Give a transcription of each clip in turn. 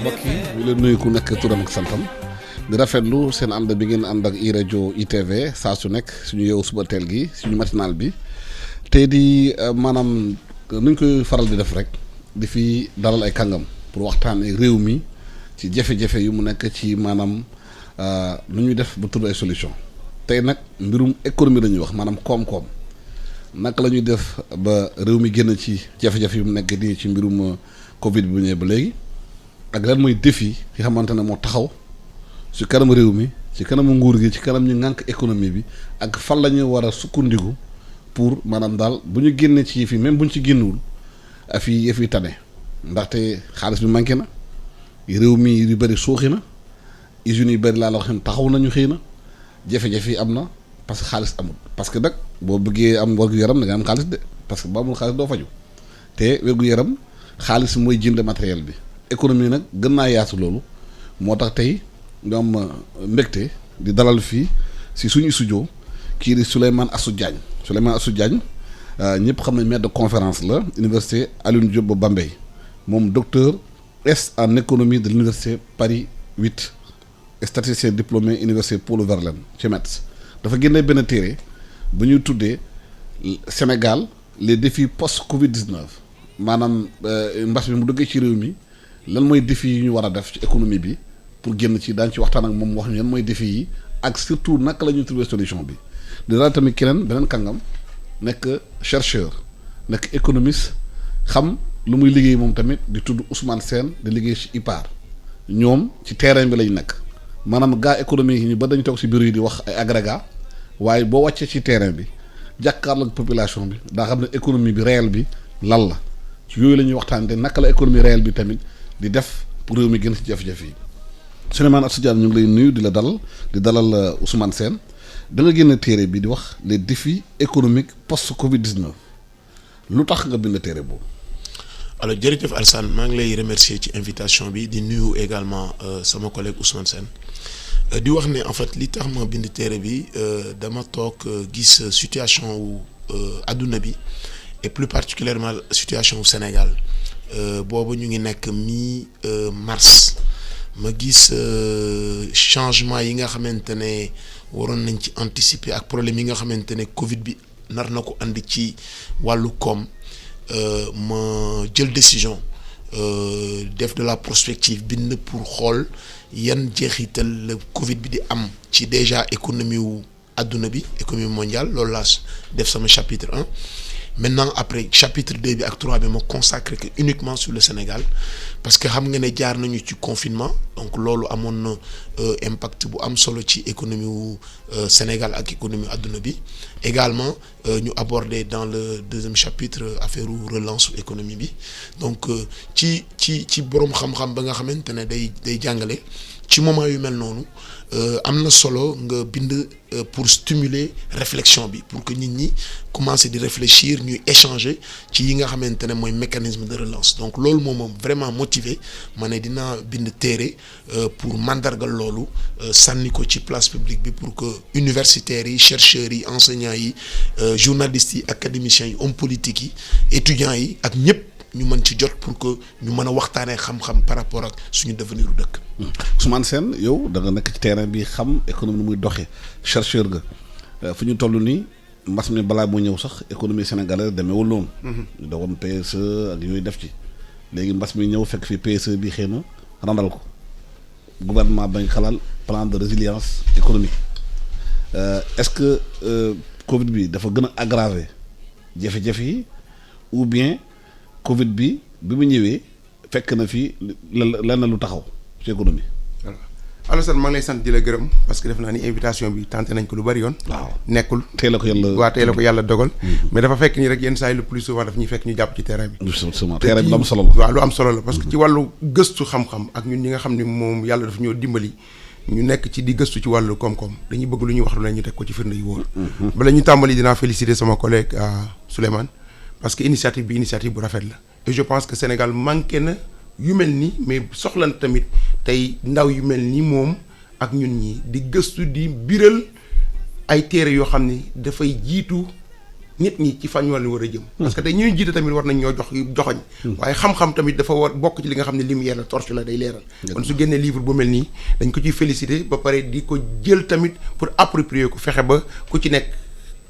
mbokk yi ñu leen nuyu ku nekk turam ak santam di rafetlu seen ànd bi ngeen ànd ak iRadio ITV saa su nekk suñu yeewu suba teel gi suñu matinal bi te di maanaam nuñ koy faral di def rek di fi dalal ay kàngam pour waxtaanee réew mi ci jafe-jafe yu mu nekk ci maanaam nu ñuy def ba trouver ay solution tey nag mbirum économie la ñuy wax maanaam koom-koom naka la ñuy def ba réew mi génn ci jafe-jafe yu mu nekk nii ci mbirum Covid bi bu ñëwee ba léegi ak lan mooy défi yi xamante ne moo taxaw ci kanam réew mi ci kanamu nguur gi ci kanam ñu ŋànk économie bi ak fan la ñu war a sukkandiku pour maanaam daal bu ñu génnee ci yëf yi même bu ñu ci génnewul fii yëf yi tane ndaxte xaalis bi manqué na réew mi yu bëri suuxi na usines yu bëri laa la wax ne taxaw nañu xëy na jafe-jafe yi am na parce que xaalis amul parce que nag boo bëggee am wér-gu-yaram da nga am xaalis de parce que boo amul xaalis doo faju te wér-gu-yaram xaalis mooy jënd matériel bi économie nag gën naa yaatu loolu moo tax tey ñu am mbégte di dalal fii si suñu studio kii di Souleymane Astou Diagne ñëpp xam nañ maître de conférence la université Alioune Diop ba Bambey moom docteur en économie de l'université Paris 8 statisticien diplômé université Paul Verlaine ci Metz dafa génne benn téere bu ñuy tuddee Sénégal les défis post Covid 19 maanaam mbas bi mu duggee ci réew mi lan mooy défi yi ñu war a def ci économie bi pour génn ci daañu ci waxtaan ak moom wax ñu yan mooy défi yi ak surtout naka la ñuy trouver solution bi di daal tamit beneen kàngam nekk chercheur nekk économiste xam lu muy liggéey moom tamit di tudd Ousmane Sène di liggéey ci IPAR ñoom ci terrain bi lañ nekk maanaam gaa économie yi ñu ba dañu toog ci bureau yi di wax ay agrégat waaye boo wàccee ci terrain bi jàkkaarloog population bi daa xam ne économie bi réelle bi lan la ci yooyu la ñuy waxtaan te naka la économie réelle bi tamit di def pour réew mi gën ci jafe-jafe yi Souleymane Astou Diagne ñu ngi lay nuyu di dalal Ousmane Sène da nga génn téere bi di wax les défis économiques post Covid 19 lu tax nga bind téere boobu. alors jërëjëf Alassane maa ngi lay remercier ci invitation bi di nuyu également sama collègue Ousmane Sène di wax ne en fait li tax ma bind téere bi dama toog gis situation wu adduna bi et plus particulièrement situation wu Sénégal boobu ñu ngi nekk mi-mars ma gis changement yi nga xamante ne waroon nañ ci anticiper ak problème yi nga xamante ne Covid bi nar na ko andi ci wàllu koom ma jël décision def de la prospective bind pour xool yan jeexital la Covid bi di am ci déjà économie wu adduna bi économie mondiale loolu laa def sama chapitre 1 maintenant après chapitre 2 bi ak 3 bi ma consacré que uniquement sur le Sénégal parce que xam nga ne jaar nañu ci confinement donc loolu amoon na impact bu am solo ci économie wu Sénégal ak économie adduna bi également ñu aborder dans le deuxième chapitre affaire relance économie bi donc ci boroom xam-xam ba nga xamante ne day jàngale ci moment yu mel noonu am na solo nga bind pour stimuler réflexion bi pour que nit ñi commencer di réfléchir ñuy échanger ci yi nga xamante ne mooy mécanisme de relance donc loolu moom vraiment motivé ma ne dinaa bind téere pour mandargal loolu sànni ko ci place publique bi pour que universitaires yi chercheurs yi enseignants yi journalistes yi académiciens yi hommes politiques yi étudiants yi ak ñëpp ñu mën ci jot pour que ñu mën a waxtaanee xam-xam par rapport ak suñu devenir u dëkk. Ousmane Sène yow da nga nekk ci terrain bi xam économie muy doxee chercheur nga fu ñu toll nii mbas mi balaa moo ñëw sax économie sénégalaise demeewul noonu. ñu doon PSE ak yooyu def ci léegi mbas mi ñëw fekk fi PSE bi xëy na randal ko gouvernement bañ xalal plan de résilience économique est-ce que Covid bi dafa gën a aggraver jafe-jafe yi ou bien. Covid bi mu ñëwee fekk na fi lan lu taxaw ci économie. voilà Alassane maa ngi lay sant di la gërëm parce que def naa ni invitation bi tenté nañ ko lu bari yoon. waaw nekkul. tey la ko yàlla dogal. mais dafa fekk ni rek yenn saa yi le plus souvent daf ñuy fekk ñu jàpp ci terrain bi. justement terrain bi lu am solo la. waaw lu am solo la parce que ci wàllu gëstu xam-xam ak ñun ñi nga xam ni moom yàlla dafa ñoo dimbali ñu nekk ci di gëstu ci wàllu koom-koom dañuy bëgg lu ñuy wax lu ne ñu teg ko ci firnde yu wóor. bala ñu tàmbali dinaa féliciter sama collègue Souleymane. parce que initiative bu rafet la et je pense que Sénégal manqué na yu mel nii mais soxlan tamit tey ndaw yu mel nii moom ak ñun ñi di gëstu di biral ay téere yoo xam ni dafay jiitu nit ñi ci fan war a jëm. parce que tey ñu jiite tamit war nañ ñoo joxoñ. waaye xam-xam tamit dafa war bokk ci li nga xam ne lumière la torche la day leeral. kon su génnee livre bu mel nii dañ ko ciy féliciter ba pare di ko jël tamit pour approprier ko fexe ba ku ci nekk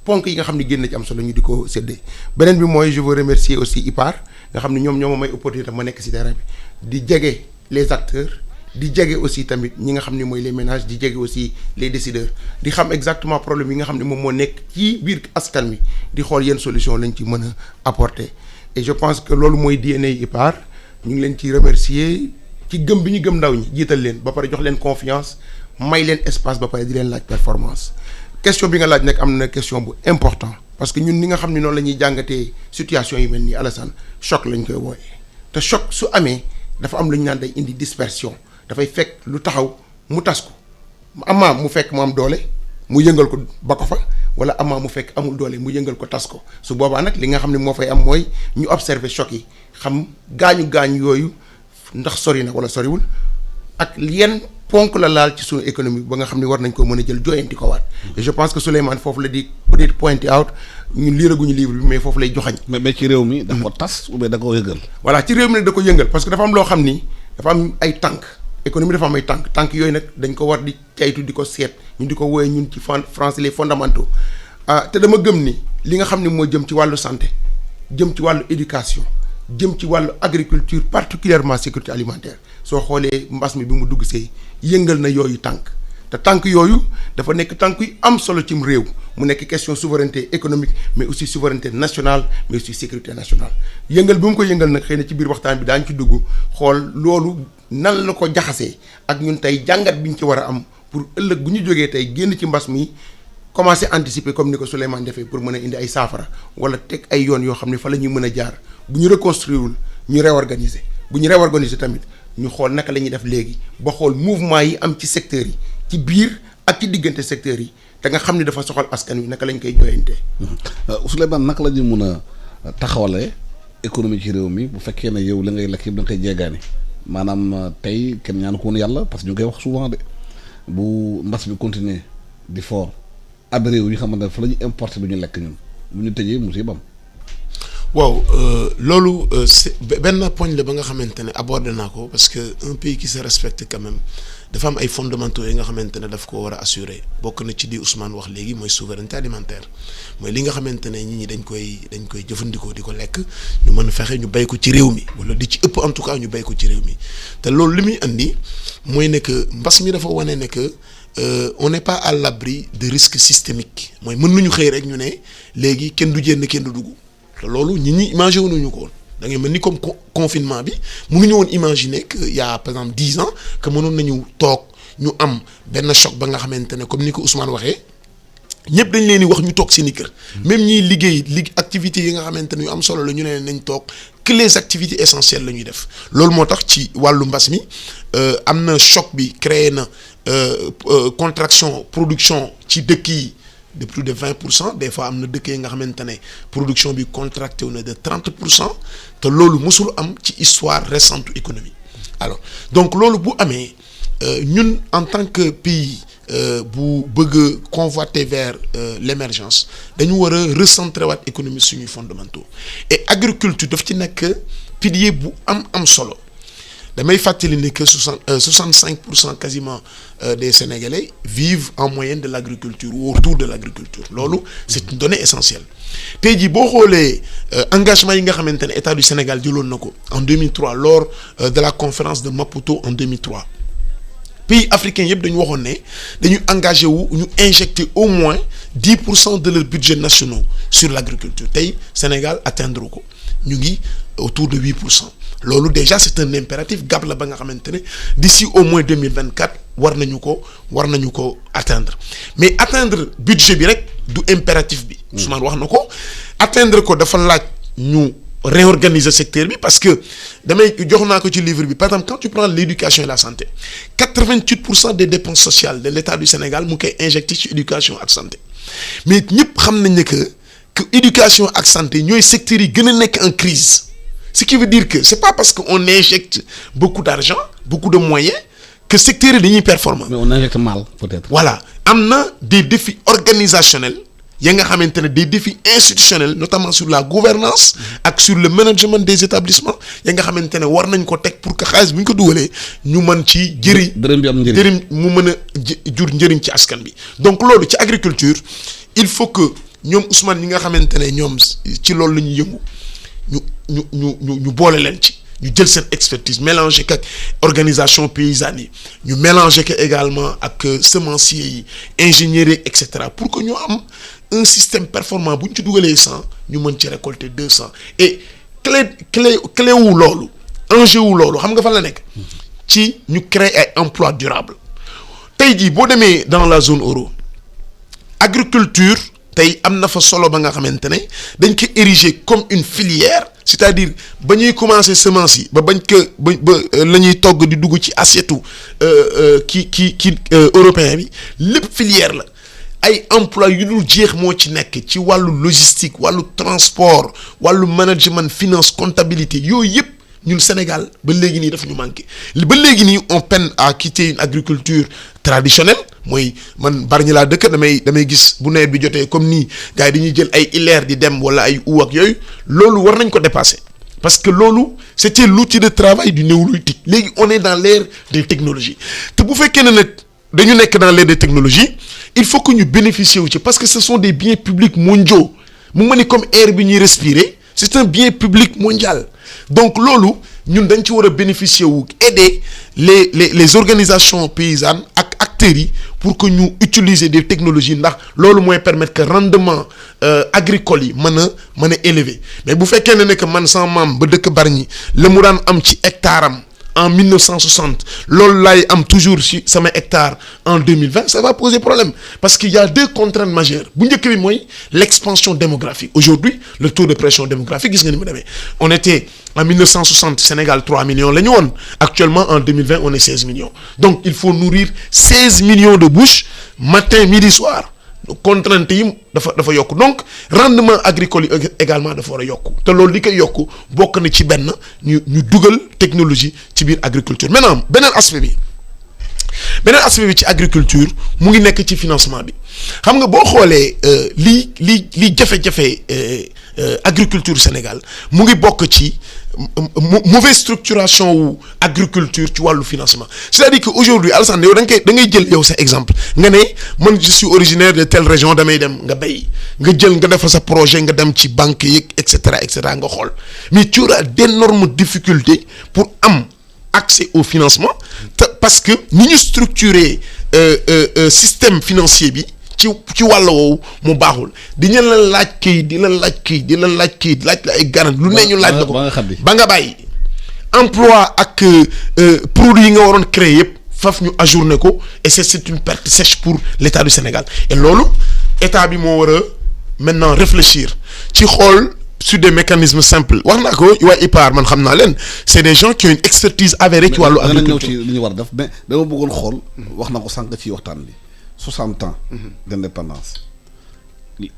ponk yi nga xam ne génn ci am solo ñu di ko séddee. beneen bi mooy je veux remercier aussi IPAR nga xam ne ñoom ñoo ma may opportunité ma nekk ci terrain bi di jege les acteurs. di jege aussi tamit ñi nga xam ne mooy les ménages di jege aussi les décideurs di xam exactement problème yi nga xam ne moom moo nekk ci biir askan wi di xool yenn solution lañ ci mën a apporter et je pense que loolu mooy DNA IPAR ñu ngi leen ci remercier ci gëm bi ñu gëm ndaw ñi jiital leen ba pare jox leen confiance may leen espace ba pare di leen laaj performance question bi nga laaj nag am na question bu important parce que ñun ni nga xam ne noonu la ñuy jàngatee situation yi mel nii Alassane choc lañ koy wooyee te choc su amee dafa am lu ñu naan day indi dispersion dafay fekk lu taxaw mu tas ko amaa mu fekk mu am doole mu yëngal ko ba ko fa wala amaa mu fekk amul doole mu yëngal ko tas ko su boobaa nag li nga xam ne moo fay am mooy ñu observer choc yi xam gaañu yooyu ndax sori na wala soriwul ak yenn ponk la laal ci suñu économie ba nga xam ne war nañ ko mën a jël joyanti ko waat et je pense que Souleymane foofu la di peut-être pointer out ñun liiraguñu livre bi mais foofu lay joxañ mais ci réew mi da ko tas ou bien da ko yëngal. voilà ci réew mi nag da ko yëngal parce que dafa am loo xam ni dafa am ay tànk économie dafa am ay tànk yooyu nag dañ ko war di caytu di ko seet ñu di ko wooye ñun ci français les fondamentaux te dama gëm ni li nga xam ne moo jëm ci wàllu santé jëm ci wàllu éducation jëm ci wàllu agriculture particulièrement sécurité alimentaire soo xoolee mbas mi bi mu dugg see yëngal na yooyu tànk te tànk yooyu dafa nekk tànk yu am solo cim réew mu nekk question souveraineté économique mais aussi souveraineté nationale mais aussi sécurité nationale yëngal bi mu ko yëngal nag xëy na ci biir waxtaan bi daañu ci dugg xool loolu nan la ko jaxasee ak ñun tey jàngat bi ñu ci war a am pour ëllëg bu ñu jógee tey génn ci mbas mi commencer anticiper comme ni ko Souleymane defee pour mën a indi ay saafara wala teg ay yoon yoo xam ne fa la ñuy mën a jaar bu ñu reconstruire ñu réorganiser bu ñu réorganiser tamit ñu xool naka la ñuy def léegi ba xool mouvement yi am ci secteurs yi ci biir ak ci diggante secteurs yi te nga xam ne dafa soxal askan wi naka lañ koy jooyantee. Souleymane naka la ñu mën a taxawalee économie ci réew mi bu fekkee ne yow la ngay lekk yëpp da nga koy jeegaani maanaam tey kenn ñaanu ko woon yàlla parce que ñu koy wax souvent de bu mbas bi continuer di fort ab réew yi xamante ne fa la ñu importer lu ñu lekk ñun bu ñu tëjee musibam. waaw loolu c'est benn poñ la ba nga xamante ne abordé naa ko parce que un pays qui se respecte quand même dafa am ay fondamentaux yi nga xamante ne daf ko war a assurer bokk na ci di Ousmane wax léegi mooy souveraineté alimentaire mooy li nga xamante ne nit ñi dañ koy jëfandikoo di ko lekk ñu mën a fexe ñu béy ko ci réew mi wala di ci ëpp en tout cas ñu béy ko ci réew mi te loolu li muy andi mooy ne que mbas mi dafa wane ne que on n'est pas à l'abri de risques systémiques mooy mën nañu xëy rek ñu ne léegi kenn du génn kenn du dugg. te loolu nit ñi imaginer wuñu ko woon da ngay mel ni comme confinement bi mënuñu woon imaginer que y a par exemple 10 ans que mënoon nañu toog ñu am benn choc ba nga xamante ne comme ni ko Ousmane waxee ñëpp dañ leen di wax ñu toog seen i kër. même ñiy liggéey activités yi nga xamante ne yu am solo la ñu ne nañ toog que les activités essentielles la ñuy def loolu moo tax ci wàllu mbas mi am na choc bi créé na contraction production ci dëkk yi. de plus de 20% des fois am na dëkk yi nga xamante ne production bi contracté wu na de 30% te loolu mësul am ci histoire récente économie alors donc loolu bu amee ñun en tant que pays bu bëgg convoiter vers l'émergence dañu war a recentrer waat économie suñuy fondamentaux et agriculture daf ci nekk pilier bu am solo damay fàttali ne que 65% quasiment des Sénégalais vivent en moyenne de l'agriculture ou autour de l'agriculture loolu c'est une donnée essentielle tey jii boo xoolee engagement yi nga xamante ne État du Sénégal jëloon na ko en 2003 lors de la conférence de Maputo en 2003 pays africains yëpp dañu waxoon ne dañu engagé wu ñu injecter au moins 10% de leur budget national sur l'agriculture tey Sénégal atteindre ko ñu ngi autour de 8%. loolu déjà c'est un impératif gap la ba nga xamante ne d'ici au moins 2024 war nañu ko atteindre mais atteindre budget bi rek du impératif bi. Ousmane wax na ko atteindre ko dafa laaj ñu réorganiser secteur bi parce que damay jox naa ko ci livre bi par exemple quand tu prends l'éducation et la santé 88% des dépenses sociales de l'État du Sénégal mu ngi koy injecté ci éducation ak santé mais ñëpp xam nañ ne que éducation ak santé ñooy secteurs yi gën a nekk en crise ce qui veut dire que c'est pas parce que on injecte beaucoup d'argent beaucoup de moyens que secteurs yi dañuy performant. mais on injecte mal peut-être. voilà am na des défis organisationnels ya nga xamante ne des défis institutionnels notamment sur la gouvernance ak sur le management des établissements ya nga xamante ne war nañ ko teg pour que xaalis bu ñu ko dugalee ñu mën ci dërëm bi am njëriñ mu mën a jur njëriñ ci askan bi. donc loolu ci agriculture il faut que ñoom Ousmane ñi nga xamante ne ñoom ci loolu la ñuy yëngu ñu boole leen ci. ñu jël cette expertise mélanger ak organisation paysanne yi ñu mélanger ko également ak semenciers yi ingénieurs yi et cetera pour que ñu am un système performant bu ñu ci dugalee 100 ñu mën ci récolter 200 et clé wu loolu enjeu wu loolu xam nga fan la nekk ci ñu créer ay emplois durables tey jii boo demee dans la zone euro agriculture tey am na fa solo ba nga xamante ne dañ ko ériger comme une filière. c'est-à-dire ba ñuy commencer semence yi ba bañ ko ba la ñuy togg di dugg ci assiette ki européen bi lépp filière la ay emploi yu dul jeex moo ci nekk ci wàllu logistique wàllu transport wàllu management finance comptabilité yooyu yëpp ñun Sénégal ba léegi nii dafa ñu manqué ba léegi nii on peine à quitter une agriculture traditionnelle mooy man Bargny laa dëkk damay gis bu nawet bi jotee comme nii gars yi dañuy jël ay ileer di dem wala ay ak yooyu loolu war nañ ko dépasser parce que loolu c'était l'outil de travail du néolithique léegi on est dans l'ère des technologies te bu fekkee ne nag dañu nekk dans l'ère des technologies il faut que ñu bénéficier wu ci parce que ce sont des biens publics mondiaux mu ma ni comme air bi ñuy respirer c'est un bien public mondial donc loolu ñun dañ ci war a bénéficier wu aider les organisations paysannes ak acteurs yi pour que ñu utiliser des technologies ndax loolu mooy permettre que rendement agricole yi mën a élever mais bu fekkee ne que man sama maam ba dëkk Bargny la mu daan am ci hectare am en 1960 loolu laay am toujours ci sama hectare en 2020 ça va poser problème parce qu'il y a deux contraintes majeures bu njëkk bi mooy l'expansion démographique aujourd'hui le taux de pression démographique gis nga ni mu demee on était en 1960 Sénégal 3 millions la ñu woon actuellement en 2020 on est 16 millions donc il faut nourrir 16 millions de bouches matin midi soir contrainte yi dafa yokk donc rendement agricole yi également dafa war a yokku te loolu li koy yokku bokk na ci benn ñu dugal technologie ci biir agriculture maintenant beneen aspect bi ci agriculture mu ngi nekk ci financement bi xam nga boo xoolee li jafe-jafe agriculture Sénégal mu ngi bokk ci mauvaise structuration wu agriculture ci wàllu financement c'est-à-dire que aujourd'hui Alassane yow da ngay jël yow sa exemple nga ne man je suis originaire de telle région damay dem nga béy nga jël nga defal sa projet nga dem ci banque yi et cetera nga xool mais tu auras d'énormes difficultés pour am accès au financement parce que ni ñu structurer système financier bi ci wàll woowu mu baaxul di ñu la laaj kii laaj la ay garantie lu ne ñu laaj la ko ba nga bàyyi emploi ak produit yi nga waroon créer yëpp faf ñu ajourné ko et c'est une perte sèche pour l'État du Sénégal et loolu état bi moo war a maintenant réfléchir ci xool sur des mécanismes simples wax naa ko waa IPAR man xam naa leen c'est des gens qui ont une expertise avérée ci wàllu agriculture ñëw ci li ñu war a def mais dama bëggoon xool wax na ko sànq ci waxtaan bi 60 ans d'indépendance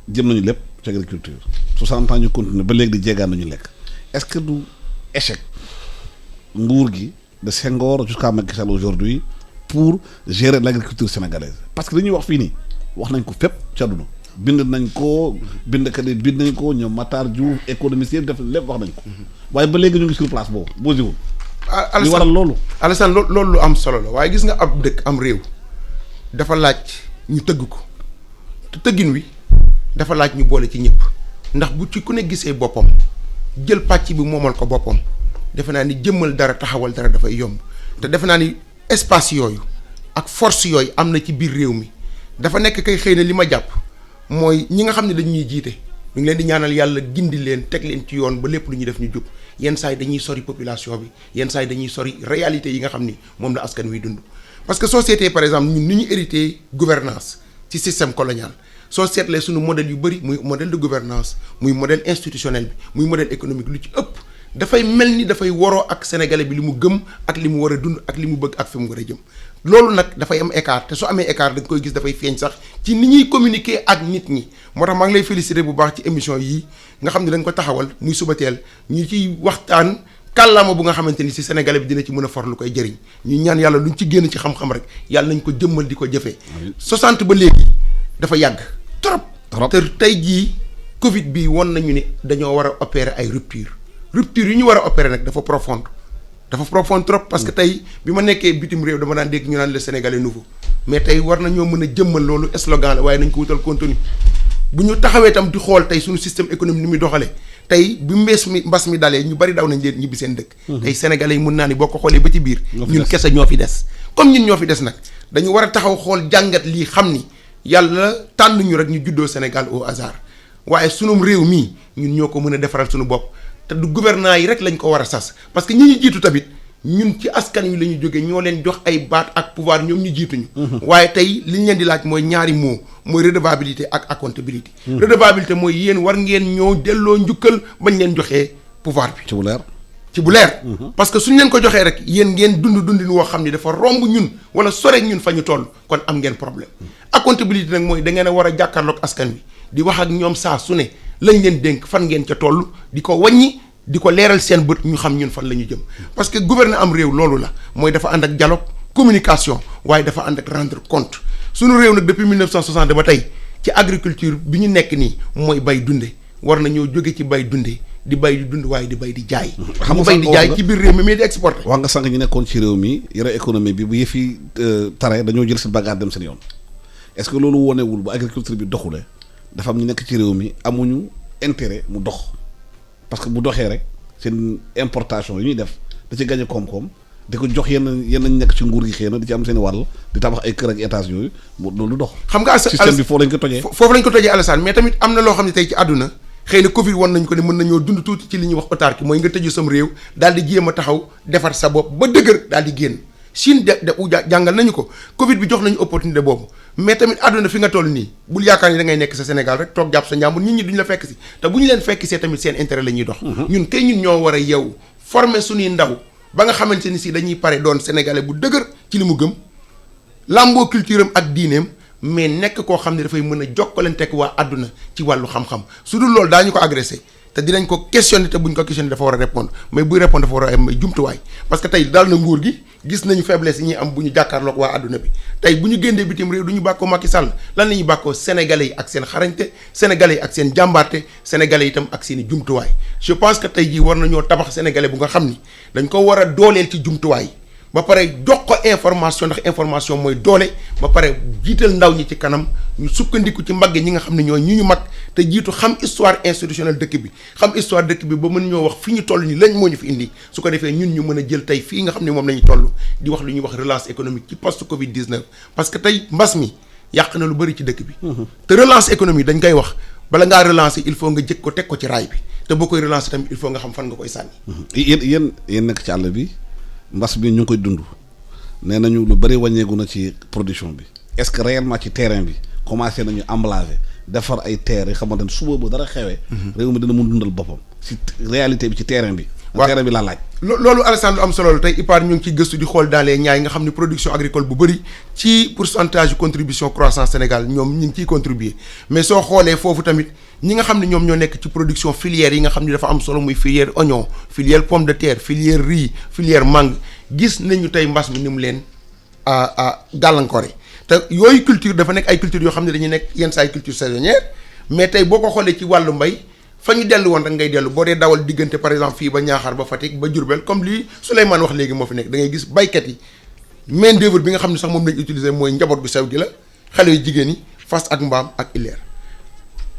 jëm nañu lépp ci agriculture 60 ans ñu continuer ba léegi di jeegaan nañu lekk est-ce que du échec nguur gi de Senghor jusqu'à Macky Sall aujourd'hui pour gérer l'agriculture sénégalaise parce que dañuy wax fii nii wax nañ ko fépp ci àdduna bind nañ ko bindkat yi bind nañ ko ñoom Matar Diouf économiste yëpp def lépp wax nañ ko waaye ba léegi ñu ngi sur place boobu boo jiwul li waral loolu Alassane loolu lu am solo la waaye gis nga ab dëkk am réew dafa laaj ñu tëgg ko te tëggin wi dafa laaj ñu boole ci ñëpp ndax bu ci ku ne gisee boppam jël pàcc bi moomal ko boppam defe naa ni jëmmal dara taxawal dara dafay yomb te defe naa ni espace yooyu ak force yooyu am na ci biir réew mi dafa nekk kay xëy na li ma jàpp mooy ñi nga xam ne dañuy jiite ñu ngi leen di ñaanal yàlla gindi leen teg leen ci yoon ba lépp lu ñuy def ñu jub yenn saa yi dañuy sori population bi yenn saa yi dañuy sori réalité yi nga xam ni moom la askan wi dund parce que société par exemple ñun ni ñu hérité gouvernance ci système colonial soo seetlee suñu modèle yu bëri muy modèle de gouvernance muy modèle institutionnel bi muy modèle économique lu ci ëpp dafay mel ni dafay waroo ak sénégalais bi li mu gëm ak li mu war a dund ak li mu bëgg ak fi mu war a jëm loolu nag dafay am écart te su amee écart da nga koy gis dafay feeñ sax ci ni ñuy communiquer ak nit ñi moo tax maa ngi lay féliciter bu baax ci émission yii nga xam ne dañ ko taxawal muy suba teel ñu ciy waxtaan kàllaama bu nga xamante ni si sénégalais bi dina ci mën a for lu koy jëriñ ñu ñaan yàlla luñ ci génn ci xam-xam rek yàlla nañ ko jëmmal di ko jëfee 60 ba léegi dafa yàgg trop te tey jii Covid bi won nañu ni dañoo war a opérer ay rupture yu ñu war a opérer nag dafa profonde trop parce que tey bi ma nekkee bitim réew dama daan dégg ñu naan le Sénégalais nouveau mais tey war nañoo mën a jëmmal loolu slogan la waaye nañ ko wutal contenu bu ñu taxawee tam di xool tey suñu système économique ni muy doxalee tey bi mbas mi dalee ñu bari daw nañ leen ñibbi seen dëkk. tey Sénégalais yi mun naa ni boo ko xoolee ba ci biir. ñun kese ñoo fi des. comme ñun ñoo fi des nag dañu war a taxaw xool jàngat lii xam ni yàlla tànn ñu rek ñu juddoo Sénégal au hasard waaye sunum réew mii ñun ñoo ko mën a defaral suñu bopp te du gouvernement yi rek lañ ko war a sas parce que ñi ñu jiitu tamit ñun ci askan wi la ñu jógee ñoo leen jox ay baat ak pouvoir ñoom ñu jiituñu. waaye tey li ñu leen di laaj mooy ñaari mots mooy redevabilité ak accountabilité. redevabilité mooy yéen war ngeen ñoo delloo njukkal bañ leen joxee pouvoir bi. ci bu leer. parce que suñ leen ko joxee rek yéen ngeen dundin woo xam ni dafa romb ñun wala soreek ñun fa ñu toll kon am ngeen problème. accountabilité nag mooy da ngeen a war a jàkkaarloog askan wi di wax ak ñoom saa su ne lañ leen dénk fan ngeen ca toll di ko wàññi di ko leeral seen bët ñu xam ñun fan la ñu jëm. parce que gouverner am réew loolu la mooy dafa ànd ak dialogue communication waaye dafa ànd ak rendre compte suñu réew nag depuis 1960 ba tey ci agriculture bi ñu nekk nii mooy bay dunde war nañoo jóge ci bay dunde di bay di dund waaye di bay di jaay. xam nga bay di jaay ci biir réew mi mais di exporter. wax nga sànq ñu nekkoon ci réew mi yore économie bi bu yëfi tare dañoo jël seen bagage dem seen yoon est-ce que loolu wonewul bu agriculture bi doxulee dafa am ñu nekk ci réew mi amuñu intérêt mu dox parce que bu doxee rek seen importation yi ñuy def da ci gagné koom-koom di ko jox yenn ñu nekk ci nguur gi xëy na di ci am seen wàll di tabax ay kër ak étage yooyu loolu dox. xam nga système bi foofu lañ ko tojee. foofu lañ ko tojee Alassane mais tamit am na loo xam ne tey ci àdduna xëy na Covid won nañ ko ne mën nañoo dund tuuti ci li ñuy wax autarkie mooy nga tëju sam réew daal di jéem a taxaw defar sa bopp ba dëgër daal di génn Chine jàngal nañu ko Covid bi jox nañu opportunité boobu mais tamit àdduna fi nga toll nii bul yaakaar ni da ngay nekk sa Sénégal rek toog jàpp sa njàmbur nit ñi duñu la fekk si te bu ñu leen fekk see tamit seen intérêt la ñuy dox. ñun kay ñun ñoo war a yeewu former suñuy ndaw ba nga xamante ni si dañuy pare doon sénégalais bu dëgër ci li mu gëm làmboo culture am ak diineem mais nekk koo xam ne dafay mën a jokkalanteeg waa àdduna ci wàllu xam-xam su dul loolu daañu ko agressé te dinañ ko questionné te buñ ko questionné dafa war a répondre mais buy répondre dafa war a am ay jumtuwaay parce que tey daal na nguur gi gis nañu faiblesse yi ñuy am bu ñu jàkkaarloog waa àdduna bi tey bu ñu génnee bitim réew du ñu bàkkoo Macky Sall lan la ñuy bàkkoo sénégalais yi ak seen xarañte sénégalais yi ak seen jàmbaarte sénégalais yi itam ak seen i jumtuwaay je pense que tey jii war nañoo tabax sénégalais bu nga xam ni dañ ko war a dooleel ci jumtuwaay ba pare jox ko information ndax information mooy doole ba pare jiital ndaw ñi ci kanam ñu sukkandiku ci mbagg ñi nga xam ne ñoo ñu mag te jiitu xam histoire institutionnelle dëkk bi xam histoire dëkk bi ba mën ñoo wax fi ñu toll nii lañ moo ñu fi indi su ko defee ñun ñu mën a jël tey fii nga xam ne moom la ñu toll di wax lu ñuy wax relance économique ci post Covid 19 parce que tey mbas mi yàq na lu bëri ci dëkk bi. te relance économique dañ koy wax bala ngaa relancer il faut nga jëkk ko teg ko ci raay bi te boo koy relancer tamit il faut nga xam fan nga koy sànni. yéen nekk ci àll bi. mbas bi ñu ngi koy dund nee nañu lu bëri wàññeeku na ci production bi est-ce que réellement ci terrain bi commencé nañu emblaver defar ay terres yi xamante ne suba bu dara xewee. réew mi dina mun dundal boppam. ci réalité bi ci terrain bi. waaw terrain bi laa laaj. loolu Alassane lu am solo la tey IPAR ñu ngi ciy gëstu di xool dans les Niayes nga xam ne production agricole bu bëri ci pourcentage contribution croissance Sénégal ñoom ñu ngi ciy contribuer mais soo xoolee foofu tamit ñi nga xam ne ñoom ñoo nekk ci production filière yi nga xam ne dafa am solo muy filière oignon filière pomme de terre filière riz filière mangue gis nañu tey mbas mi ni mu leen gàllankoore te yooyu culture dafa nekk ay culture yoo xam ne dañuy nekk yenn saa ay culture saisonnière mais tey boo ko xoolee ci wàllu mbay fa ñu dellu woon rek ngay dellu boo dee dawal diggante par exemple fii ba Ñaaxar ba Fatick ba Diourbel comme lii Souleymane wax léegi moo fi nekk da ngay gis baykat yi main d'œuvre bi nga xam ne sax moom lañ utiliser mooy njaboot gu sew gi la xale yu jigéen yi fas ak mbaam ak ileer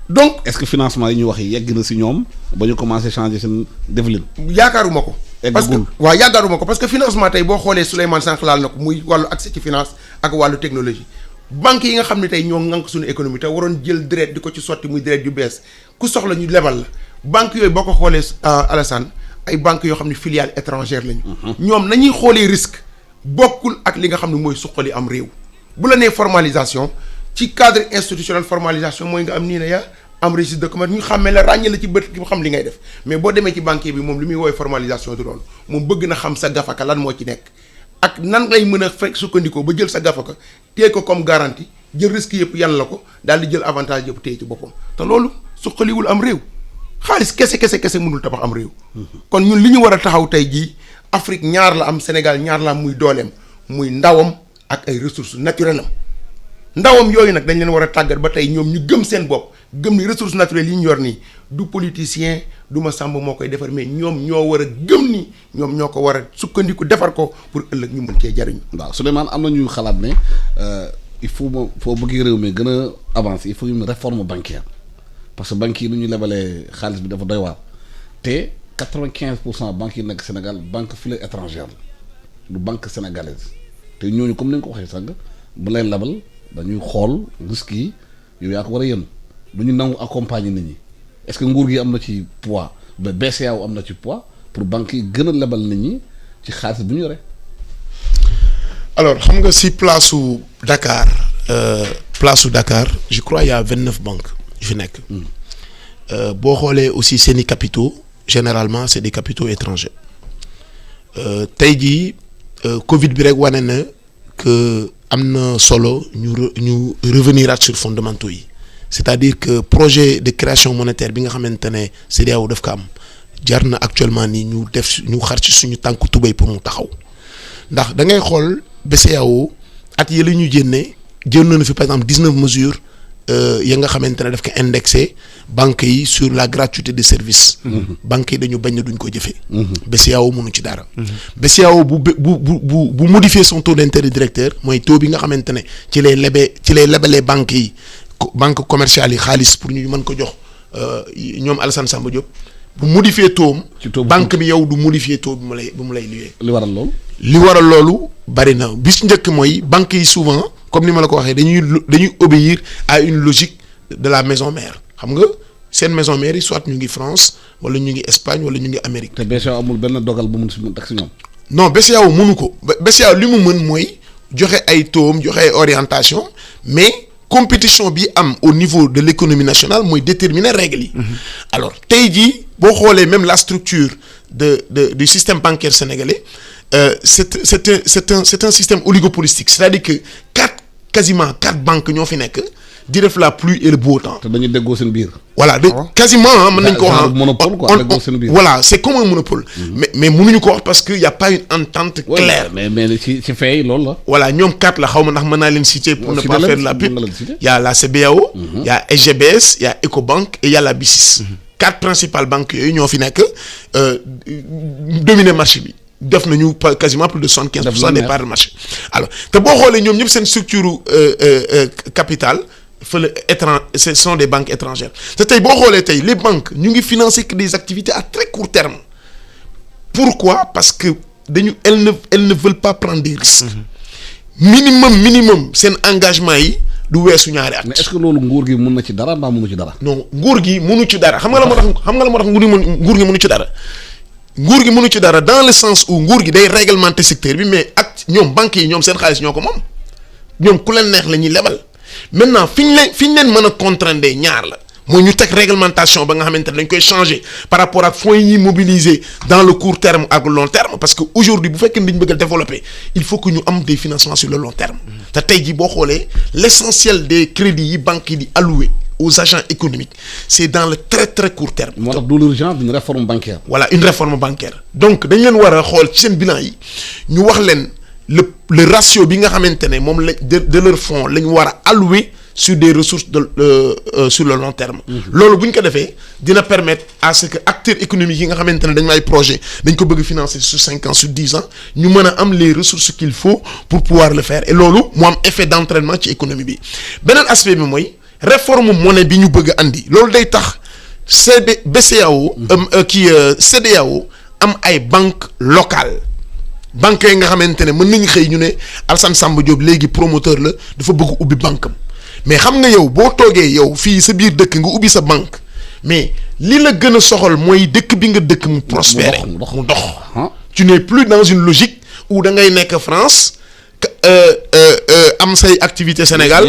donc est-ce que financement yi ñu wax yi yegg na si ñoom ba ñu commencé changer seen développement. yaakaaruma ko. parce que waaw yaakaaruma ko parce que financement tey boo xoolee Souleymane sànq laal na ko muy wàllu accès ci finance ak wàllu technologie banques yi nga xam ne tey ñoo ŋànk suñu économie te waroon jël deret di ko ci sotti muy deret yu bees ku soxla ñu lebal la banques yooyu boo ko xoolee Alassane ay banques yoo xam ne filiale étrangère lañu. ñoom nañuy xoolee risque bokkul ak li nga xam ne mooy suqali am réew. bu la nee formalisation ci cadre institutionnel formalisation mooy nga am nii na yaa am registre de commerce ñu xàmmee la ràññee la ci bët ki xam li ngay def mais boo demee ci banquier bi moom li muy woowee formalisation du loolu moom bëgg na xam sa gafaka lan moo ci nekk ak nan ngay mën a fekk sukkandikoo ba jël sa gafaka téye ko comme garantie jël risque yëpp yan la ko daal di jël avantage yëpp téye ci boppam te loolu suqaliwul am réew xaalis kese mënul tabax am réew. kon ñun li ñu war a taxaw tey jii Afrique ñaar la am Sénégal ñaar la am muy dooleem muy ndawam ak ay ressources naturelles am ndawam yooyu nag dañ leen war a tàggat ba tey ñoom ñu gëm seen bopp gëm ni ressources naturelles yi ñu yor nii du politicien du ma sàmb moo koy defar mais ñoom ñoo war a gëm ni ñoom ñoo ko war a sukkandiku defar ko pour ëllëg ñu mën cee jariñu. waaw Souleymane am na ñuy xalaat ne il faut foo bëgg réew mi gën a avancer il faut une réforme bancaire parce que banques yi nu ñu lebalee xaalis bi dafa doy waar te 95% banques yi nekk Sénégal banque fleuve étrangère la du banque sénégalaise te ñooñu comme ni nga ko waxee sànq bu leen lebal dañuy xool risques yi yow yaa ko war a yëngu du ñu nangu accompagner nit ñi est-ce que nguur gi am na ci poids ba BCEAO am na ci poids pour banques yi gën a lebal nit ñi ci xaalis bu ñu yore. alors xam nga si place su Dakar je crois il y a 29 banques yu fi nekk. boo xoolee aussi seeni capitaux généralement c'est des capitaux étrangers tey jii Covid bi rek wane na que am na solo ñu revenir sur fondamentaux yi c'est-à-dire que projet de création monétaire bi nga xamante ne CEDEAO daf ko am jar na actuellement nii ñu xar ci suñu tànku tubéy pour mu taxaw ndax da ngay xool BCEAO at yi la ñu jënd na fi par exemple 19 mesures ya nga xamante ne daf ko indexé banques yi sur la gratuité des services. banques yi dañu bañ na duñ ko jëfee. BCEAO mënu ci dara. BCEAO bu modifier son taux d'intérêt directeur mooy taux bi nga xamante ne ci lay lebalee banques yi banque commerciale yi xaalis pour ñu mën ko jox ñoom Alassane Samba Diop bu modifier taux am banque bi yow du modifier taux bi mu lay lié. li waral loolu bari na bis njëkk mooy banques yi souvent comme ni ma la ko waxee dañuy obéir à une logique de la maison mère xam nga seen maison mère yi soit ñu ngi France wala ñu ngi Espagne wala ñu ngi Amérique. te BCEAO amul benn dogal bu mun si teg si ñoom. non BCEAO mënu ko BCEAO li mu mën mooy joxe ay taux joxe ay orientation mais compétition bi am au niveau de l'économie nationale mooy déterminer règles yi. alors tey jii boo xoolee même la structure du système bancaire sénégalais c'est un système oligopolistique c'est-à-dire que quasiment quatre banques ñoo fi nekk di def la pluie et le beau temps. te dañuy déggoo seen biir. voilà quasiment mën nañu ko wax. monopole quoi déggoo seen biir. voilà c'est comme un monopole. mais mënuñu ko wax parce que y a pas une entente claire. mais ci fay loolu la. voilà ñoom quatre la xaw ma ndax mën naa leen citer pour ne pas faire la pub. y a la CBAO. y a SGBS y a Ecobank et y a la BICIS. quatre principales banques yooyu ñoo fi nekk dominer marché bi. def nañu quasiment plus de 75% des parts de marché alors te boo xoolee ñoom ñëpp seen structure capital fële ce sont des banques étrangères te tey boo xoolee tey les banques ñu ngi financer que des activités à très court terme pourquoi parce que elles ne veulent pas prendre des risques minimum seen engagement yi du weesu ñaari at. mais est-ce que loolu nguur gi mun na ci dara mbaa munu ci dara. non nguur gi munu ci dara xam nga la moo tax nguur gi munu ci dara. nguur gi mënu ci dara dans le sens où nguur gi day réglementer secteur bi mais ak ñoom banques yi ñoom seen xaalis ñoo ko moom ñoom ku leen neex la ñuy lebal maintenant fi ñu leen mën a contraindre ñaar la mooy ñu teg réglementation ba nga xamante ne dañ koy changer par rapport ak fonds yi ñuy mobiliser dans le court terme ak le long terme parce que aujourd'hui bu fekkee dañu bëgg a développer il faut que ñu am des financements sur le long terme te tey jii boo xoolee l'essentiel des crédits yi banques yi di allouer aux agents économiques c'est dans le très très court terme. moo tax d'où l'urgence d'une réforme bancaire. voilà une réforme bancaire donc dañ leen war a xool ci seen bilan yi ñu wax leen le ratio bi nga xamante ne moom la de leur fonds la ñu war a allouer sur des ressources sur le long terme. loolu bu ñu ko defee dina permettre à ce que acteurs économiques yi nga xamante ne dañu ay projet dañ ko bëgg financer sur 5 ans sur 10 ans ñu mën a am les ressources qu'il faut pour pouvoir le faire et loolu mu am effet d'entraînement ci économie bi beneen aspect bi mooy. réforme monnaie bi ñu bëgg a andi loolu day tax BCEAO CEDEAO am ay banques locales banques yi nga xamante ne mën nañu xëy ñu ne Alassane Samba Diop léegi promoteur la dafa bëgg ubbi banque am mais xam nga yow boo toogee yow fii sa biir dëkk nga ubbi sa banque mais li la gën a soxal mooy dëkk bi nga dëkk mu prospérer mu dox tu n'es plus dans une logique où da ngay nekk France am say activité Sénégal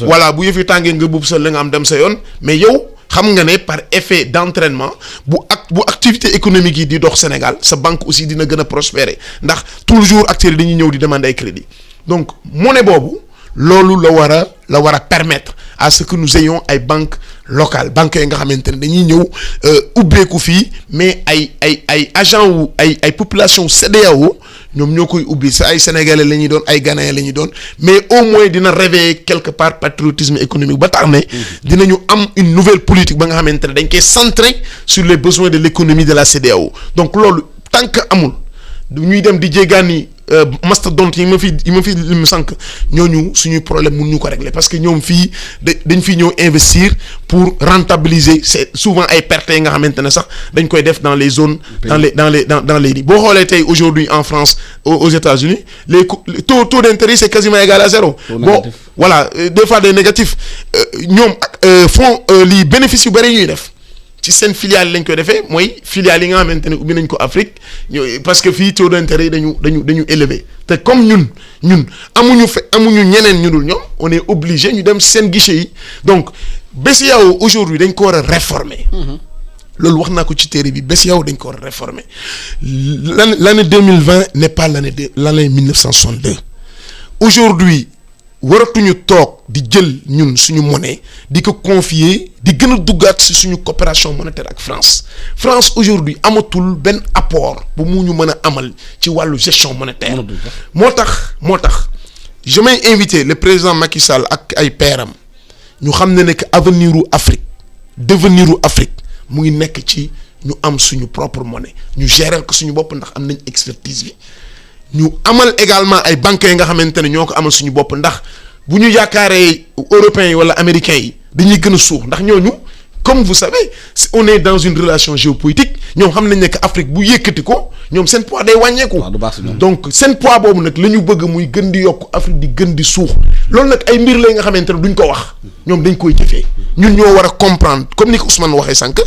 voilà bu yëfi tàngee nga buub sa la nga am dem sa yoon mais yow xam nga ne par effet d'entraînement bu activité économique yi di dox Sénégal sa banque aussi dina gën a prospérer ndax toujours acteurs yi dañuy ñëw di demander ay crédit donc monnaie boobu loolu la war a permettre à ce que nous ayons ay banques locales banques yi nga xamante ne dañuy ñëw ubbeeku fii mais ay agents wu ay population CEDEAO ñoom ñoo koy ubbi sa ay sénégalais la ñuy doon ay ghanéens la ñuy doon mais au moins dina réveiller quelque part patriotisme économique ba tax ne dinañu am une nouvelle politique ba nga xamante ne dañ koy centrer sur les besoins de l'économie de la CEDEAO donc loolu tant que amul ñuy dem di jéggaani mastodonte yi ma fi lim sànq ñooñu suñuy problème mun ñu ko régler parce que ñoom fii dañ fi ñëw investir pour rentabiliser c'est souvent ay pertes yi nga xamante ne sax dañ koy def dans les zones dans les boo xoolee tey aujourd'hui en France aux États-Unis les taux d'intérêt c'est quasiment égal à zéro bon voilà des fois des négatifs ñoom font lii bénéfice yu bëri ñuy def ci seen filiale lañ koy defee mooy filiale yi nga xamante ne ubbi nañ ko Afrique parce que fii taux d'intérêt yi dañu élevé te comme ñun amuñu ñeneen ñu dul ñoom on est obligé ñu dem seen guichet yi donc BCEAO aujourd'hui dañ ko war a réformer. loolu wax naa ko ci téere bi BCEAO dañ ko war a réformer l'année 2020 n'est pas l'année 1962 aujourd'hui waratuñu toog di jël ñun suñu monnaie di ko confier di gën a duggaat si suñu coopération monétaire ak France aujourd'hui amatul benn apport bu mu ñu mën a amal ci wàllu gestion monétaire moo tax je may invité le président Macky Sall ak ay pairam ñu xam ne que avenir u Afrique mu ngi nekk ci ñu am suñu propre monnaie ñu gérer ko suñu bopp ndax am nañ expertise bi ñu amal également ay banques yi nga xamante ne ñoo ko amal suñu bopp ndax bu ñu yaakaaree européens yi wala américains yi dañuy gën a suux ndax ñooñu comme vous savez on est dans une relation géopolitique ñoom xam nañ ne que Afrique bu yëkkati ko ñoom seen poids day wàññeeku. donc seen poids boobu nag la ñu bëgg muy gën di yokk Afrique di gën di suux loolu nag ay mbir la nga xamante ne duñ ko wax ñoom dañ koy jëfee ñun ñoo war a comprendre comme ni ko Ousmane waxee sànq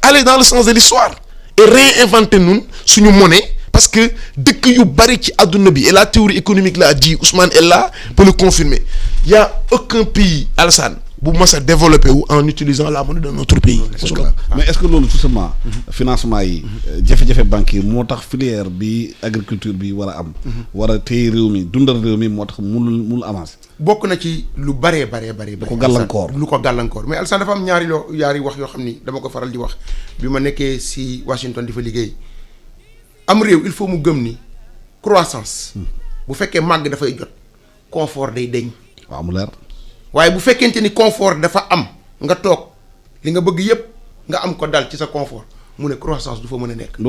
aller dans le sens de l'histoire et réinventer ñun suñu monnaie. Parce que dëkk yu bari ci àdduna bi et la théorie économique l'a dit Ousmane est là pour le confirmer il y a aucun pays Alassane bu mas a développé wu en utilisant la monnaie de notre pays. mais est-ce que loolu justement financement yi jafe-jafe banque yi moo tax filière bi agriculture bi war a am war a téye réew mi dundal réew mi moo tax munul avancer bokk na ci lu bëree lu ko gàllankoor mais Alassane dafa am ñaari wax yoo xam ni dama ko faral di wax bi ma nekkee si Washington di fa liggéey am réew il faut mu gëm ni croissance bu fekkee màgg dafay jot confort day deñ waaw mu leer waaye bu fekkente ni confort dafa am nga toog li nga bëgg yépp nga am ko dal ci sa confort mu ne croissance du fa mën a nekk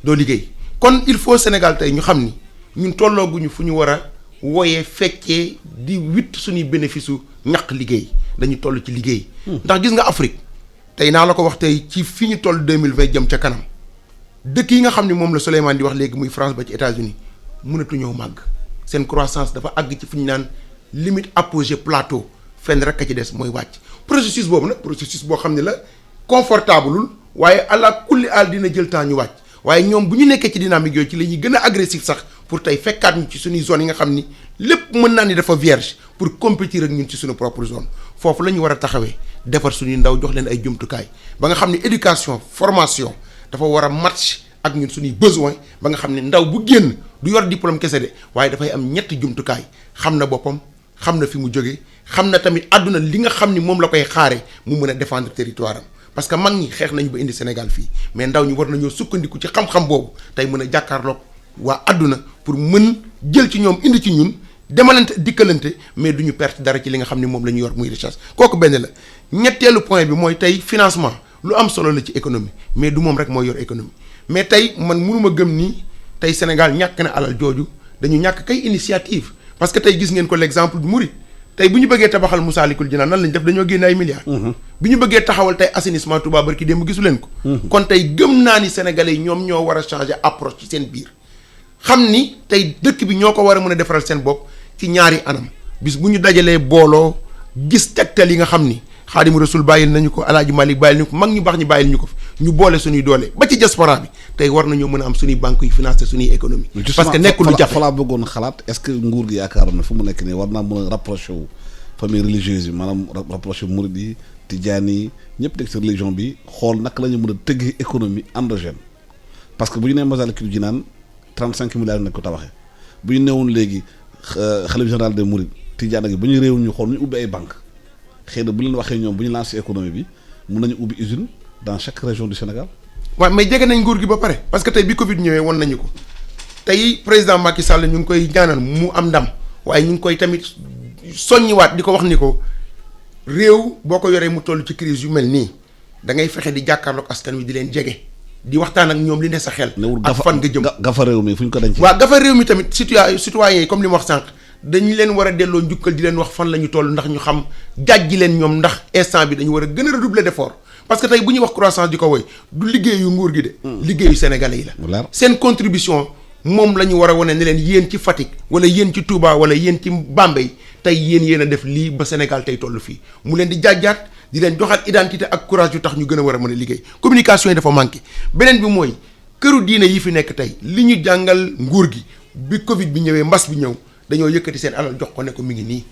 doo liggéey kon il faut Sénégal tey ñu xam ni ñun tollooguñu fu ñu war a wooyee fekkee di witt suñuy bénéfice u ñaq liggéey dañu toll ci liggéey ndax gis nga Afrique tey naa la ko wax tey ci fi ñu toll 2020 jëm ca kanam dëkk yi nga xam ne moom la Souleymane di wax léegi muy France ba ci États-Unis mënatuñoo màgg seen croissance dafa àgg ci fu ñu naan limite apogée plateau fenn rek a ci des mooy wàcc processus boobu nag processus boo xam ne la confortableul waaye àla kulli àll dina jël temps ñu wàcc waaye ñoom bu ñu nekkee ci dynamique yooyu ci la ñuy gën a agressif sax pour tey fekkaat ñu ci suñuy zone yi nga xam ni lépp mën naa ni dafa vierge pour compétir ak ñun ci suñu propre zone foofu la ñu war a taxawee defar suñuy ndaw jox leen ay jumtukaay ba nga xam ne éducation formation dafa war a match ak ñun suñuy besoin ba nga xam ne ndaw bu génn du yor diplôme kese de waaye dafay am ñetti jumtukaay xam na boppam xam na fi mu jóge xam na tamit àdduna li nga xam ni moom la koy xaare mu mën a défendre territoire am parce que mag ñi xeex nañu ba indi Sénégal fii mais ndaw ñi war nañoo sukkandiku ci xam-xam boobu tey mën a jàkkaarloog waa àdduna pour mën jël ci ñoom indi ci ñun demalante dikkalante mais du ñu perte dara ci li nga xam ni moom la ñu yor muy richesse kooku benn la ñetteelu point bi mooy tey financement lu am solo la ci économie mais du moom rek mooy yor économie mais tey man mënuma gëm ni tey Sénégal ñàkk na alal jooju dañu ñàkk kay initiative parce que tey gis ngeen ko l'exemple du Mouride tey bu ñu bëggee tabaxal Massalikul Jinaan nan lañ def dañoo génne ay milliards bi ñu bëggee taxawal tey assainissement Touba barki démb gisu leen ko kon tey gëm naa ni sénégalais yi ñoom ñoo war a changer approche ci seen biir xam ni tey dëkk bi ñoo ko war a mën a defaral seen bopp ci ñaari anam bis bu ñu dajalee booloo gis tegtal yi nga xam ni Xaadimu Rasul bàyyil nañu ko Alaaji Malik bàyyil ñu ko mag ñu baax ñu bàyyil ñu ko fi ñu boole suñuy doole ba ci diaspora bi tey war nañoo mën a am suñuy banques yu financer suñuy économie parce que nekkul lu jafe fa laa bëggoon xalaat est-ce que nguur gi yaakaaroon na fu mu nekk nii war naa mën a rapproché wu famille religieuse yi maanaam rapproché murid yi tijaan yi ñëpp nekk ci religion bi xool naka la ñu mën a tëggee économie endogène parce que bu ñu nee Massalikul Jinaan 35 milliards nañ ko tabaxee bu ñu newoon léegi xalifa général des mourides tijaan ak bu ñu réew ñu xool ñu ubbi ay banque xëy na bu leen waxee ñoom bu ñu lancé économie bi mun nañu ubbi usine dans chaque région du Sénégal. waaw mais jege nañ nguur gi ba pare parce que tey bi Covid ñëwee won nañu ko tey président Macky Sall ñu ngi koy ñaanal mu am ndam waaye ñu ngi koy tamit soññiwaat di ko wax ni ko réew boo ko yoree mu toll ci crise yu mel nii da ngay fexe di jàkkaarloog askan wi di leen jege di waxtaan ak ñoom li ne sa xel. ak fan nga jëm gafa réew mi fu ñu ko denc. waaw gafa réew mi tamit citoyens yi comme li ma wax sànq dañu leen war a delloo njukkal di leen wax fan la ñu toll ndax ñu xam jàjji leen ñoom ndax instant bi dañu war a gën a redoubler d'effort parce que tey bu ñuy wax croissance di ko woy du liggéeyu nguur gi de. liggéeyu sénégalais yi la. seen contribution moom la ñu war a wane ne leen yéen ci Fatick wala yéen ci Touba wala yéen ci Bambey tey yéen a def lii ba Sénégal tey toll fii mu leen di jàjjaat di leen joxaat identité ak courage yu tax ñu gën a war a mën a liggéey communication yi dafa manqué beneen bi mooy këru diine yi fi nekk tey li ñu jàngal nguur gi bi Covid bi ñëwee mbas bi ñëw dañoo yëkkati seen alal jox ko ne ko mi ngi nii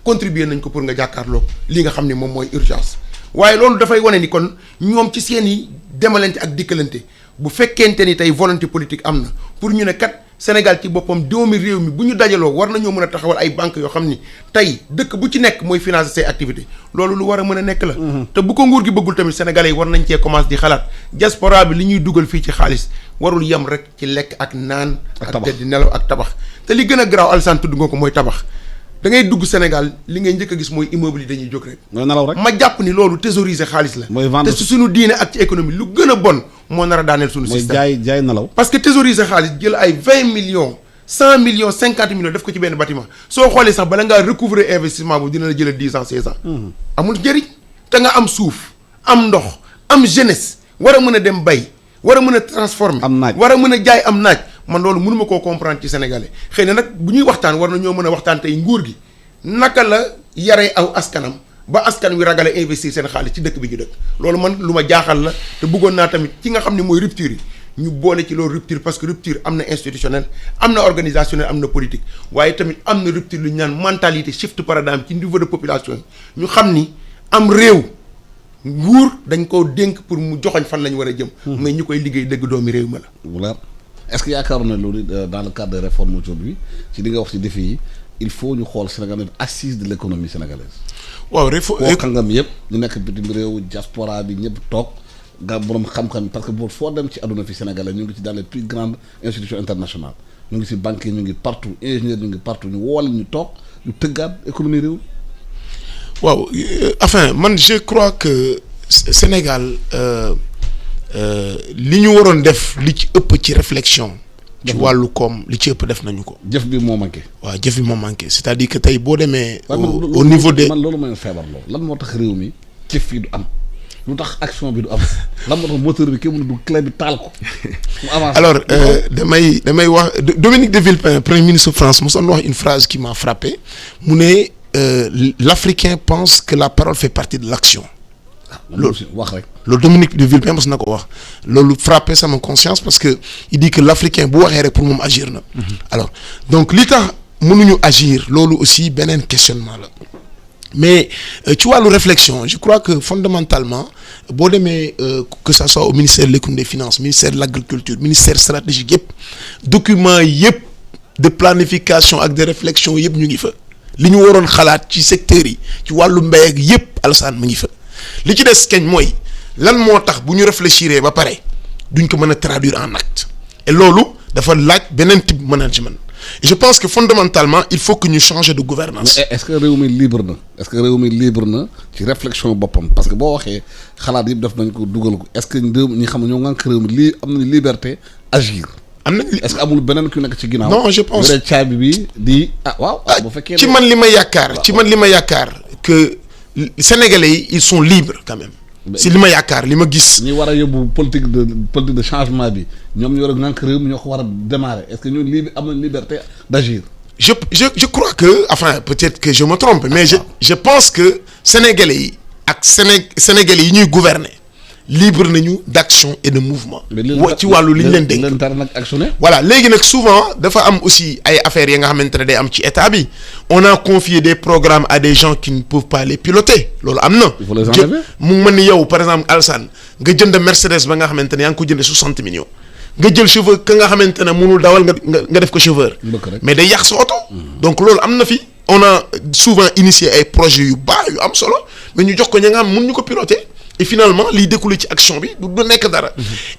contribuer nañ ko pour nga jàkkaarloo li nga xam ne moom mooy urgence waaye loolu dafay wane ni kon ñoom ci seen i demalante ak dikkalante bu fekkente ni tey volonté politique am na pour ñu ne kat Sénégal ci boppam doomi réew mi bu ñu dajaloo war nañoo mën a taxawal ay banques yoo xam ni tey dëkk bu ci nekk mooy financer say activités loolu lu war a mën a nekk la. te bu ko nguur gi bëggul tamit sénégalais yi war nañ cee commencer di xalaat diaspora bi li ñuy dugal fii ci xaalis warul yem rek ci lekk ak naan. ak tëdd nelaw ak tabax. te li gën a garaaw Alassane tudd nga ko mooy tabax da ngay dugg Sénégal li ngay njëkk a gis mooy immeuble yi dañuy jóg rek. mooy nelaw rek ma jàpp ni loolu thésauriser xaalis la. mooy vendre te su suñu diine ak ci économie lu gën a bon moo nar a daaneel suñu système. mooy jaay nelaw. parce que thésauriser xaalis jël ay 20 millions 100 millions 50 millions def ko ci benn bâtiment soo xoolee sax bala ngaa recouvrer investissement boobu dina la jëlee 10 ans 16 ans. amul njëriñ te nga am suuf am ndox am jeunesse war a mën a dem bay war a mën a transformer. am naaj war a mën a jaay am naaj man loolu mënuma koo comprendre ci sénégalais xëy na nag bu ñuy waxtaan war na ñoo mën a waxtaan tey nguur gi naka la yaree aw askanam ba askan wi ragale investir seen xaalis ci dëkk bi ñu dëkk loolu man lu ma jaaxal la te bëggoon naa tamit ci nga xam ne mooy rupture yi ñu boole ci loolu rupture parce que rupture am na institutionnel am na organisationnel am na politique waaye tamit am na rupture lu ñu naan mentalité shift paradigme ci niveau de population yi ñu xam ni am réew nguur dañ koo dénk pour mu joxoñ fan la ñu war a jëm. mais ñu koy liggéey dëgg doomi réew ma la. est-ce que yaakaaroon na loolu dans le cadre de réforme aujourd'hui ci li nga wax ci défi yi il faut ñu xool Sénégal assise de l'économie sénégalaise. waaw réforme koo kàngam yëpp ñu nekk bitim réew diaspora bi ñëpp toog nga borom xam-xam parce que boo foo dem ci àdduna fi sénégalais ñu ngi ci dans les plus grandes institutions internationales ñu ngi ci banques yi ñu ngi partout ingénieurs ñu ngi partout ñu woo leen ñu toog ñu tëggaat économie réew. waaw enfin man je crois que Sénégal li ñu waroon def li ci ëpp ci réflexion. ci wàllu koom li ci ëpp def nañu ko. jëf bi moo manqué. waaw jëf bi moo manqué c'est-à-dire que tey boo demee. au niveau des man loolu mooy feebar loolu lan moo tax réew mi jëf fii du am lu tax action bi du am lan moo tax moteur bi kenn mënu du clé bi taal ko mu avance. alors damay wax Dominique de Villepin premier ministre France mosoon wax une phrase qui m'a frappé mu ne l'Africain pense que la parole fait partie de l'action. loolu wax rek. loolu Dominique de Villepin mos na ko wax loolu frappé sama conscience parce que il dit que l'Africain bu waxee rek pour moom agir na. alors donc li tax mënuñu agir loolu aussi beneen questionnement la mais ci wàllu réflexion je crois que fondamentalement boo demee que ça soit au ministère de l'économie des finances ministère de l'agriculture ministère stratégique yëpp documents yëpp de planification ak de réflexion yëpp ñu ngi fa li ñu waroon xalaat ci secteurs yi ci wàllu mbéy ak yëpp Alassane mu ngi fa. li ci des keñ mooy lan moo tax bu ñu réfléchir ba pare duñ ko mën a traduire en acte et loolu dafa laaj beneen type management et je pense que fondamentalement il faut que ñu changer de gouvernance mais est-ce que réew mi libre na est-ce que réew mi libre na ci réflexion boppam parce que boo waxee xalaat yëpp def nañ ko dugal ko est-ce que réew ñi xam ne ñoo ngànk réew mi lii am nañu liberté agir am na est-ce que amul beneen ku nekk ci ginnaaw. non je pense bu dee caabi bi di waaw. bu fekkee ci man li ma yaakaar que Sénégalais yi ils sont libres quand même. si li ma yaakaar li ma gis. ñi war a yóbbu politique de changement bi ñoom ñu war a nànk réew mi ñoo ko war a démarrer est-ce que ñun am nañ liberté d'agir. je crois que enfin peut-être que je me trompe mais je pense que Sénégalais yi ak Sénégalais yi ñuy gouverner libre nañu d'action et de mouvement. ci wàllu li ñu leen dénk voilà léegi nag souvent dafa am aussi ay affaires yi nga xamante ne day am ci état bi on a confié des programmes à des gens qui ne peuvent pas les piloter loolu am na. il faut les enlever mu mën ni yow par exemple Alassane nga jënd Mercedes ba nga xamante ne yaa ngi ko jëndee 60 millions nga jël chauffeur ka nga xamante ne mënul dawal nga def ko chauffeur. mais day yàq sa oto. donc loolu am na fi on a souvent initié ay projets yu baax yu am solo mais ñu jox ko ña nga xam mënuñu ko piloter. et finalement liy découlé ci action bi du nekk dara.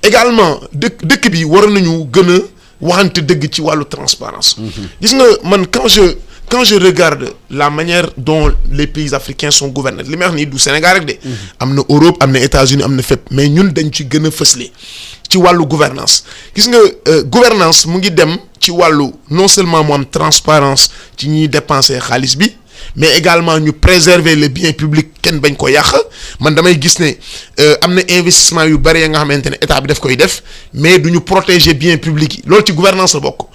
également dëkk bi war nañu gën a waxante dëgg ci wàllu transparence gis nga man quand je regarde la manière dont les pays africains sont gouvernés li may wax nii du Sénégal rek de am na Europe am na États-Unis am na fépp mais ñun dañ ci gën a fësle ci wàllu gouvernance gis nga gouvernance mu ngi dem ci wàllu non seulement mu am transparence ci ñuy dépenser xaalis bi mais également ñu préserver les biens publics kenn bañ ko yàq man damay gis ne am na investissement yu bari ya nga xamante ne état bi daf koy def mais du ñu protéger biens publics yi loolu ci gouvernance la bokk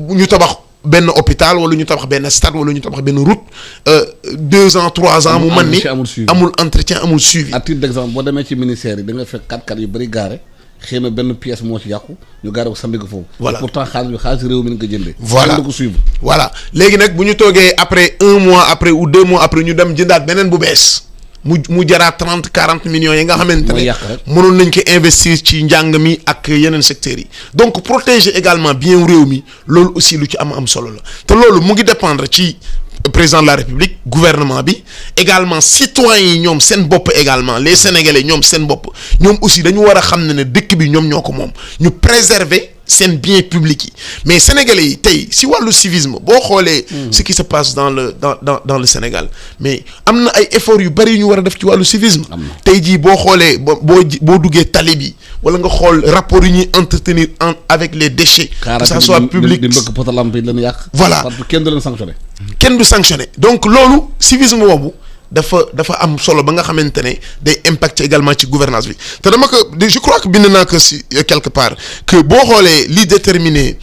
ñu tabax benn hôpital wala ñu tabax benn stade wala ñu tabax benn route 2 ans 3 ans mu man ni amul entretien amul suivi. à titre d'exemple boo demee ci ministère yi da nga fekk 4x4 yu bëri gaare xëy na benn pièce moo ci yàqu ñu gaare ko samedi ko foofu. voilà pourtant xaalis réew mi nga ko jëndee. voilà ko suivre. voilà léegi nag bu ñu toogee après 1 mois après ou 2 mois après ñu dem jëndaat beneen bu bees mu jaraat 30-40 millions yi nga xamante ne mënoon nañ ko investir ci njàng mi ak yeneen secteurs yi donc protéger également bien réew mi loolu aussi lu ci am solo la te loolu mu ngi dépendre ci président de la République gouvernement bi également citoyens yi ñoom seen bopp également les Sénégalais ñoom seen bopp ñoom aussi dañu war a xam ne dëkk bi ñoom ñoo ko moom ñu préserver seen bien public yi mais Sénégalais yi tey si wàllu civisme boo xoolee ce qui se passe dans le Sénégal mais am na ay efforts yu bari yu ñu war a def ci wàllu civisme tey jii boo xoolee boo duggee tali bi wala nga xool rapport yi ñuy entretenir avec les déchets que ça soit public di mbëkk potalamp yi leen yàq voilà parce que kenn du leen sanctionné kenn du sanctionné donc loolu civisme boobu dafa am solo ba nga xamante ne day impacter également ci gouvernance bi te dama ko je crois que bind naa ko si quelque part que boo xoolee li déterminer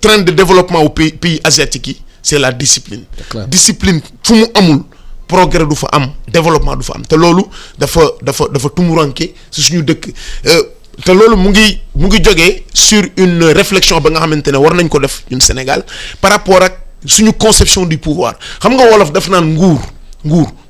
train de développement au pays asiatique yi c'est la discipline discipline fu mu amul progrès du fa am développement du fa am te loolu dafa tumuranke si suñu dëkk te loolu mu ngi jógee sur une réflexion ba nga xamante ne war nañ ko def ñun Sénégal par rapport ak suñu conception du pouvoir xam nga wolof daf naan nguur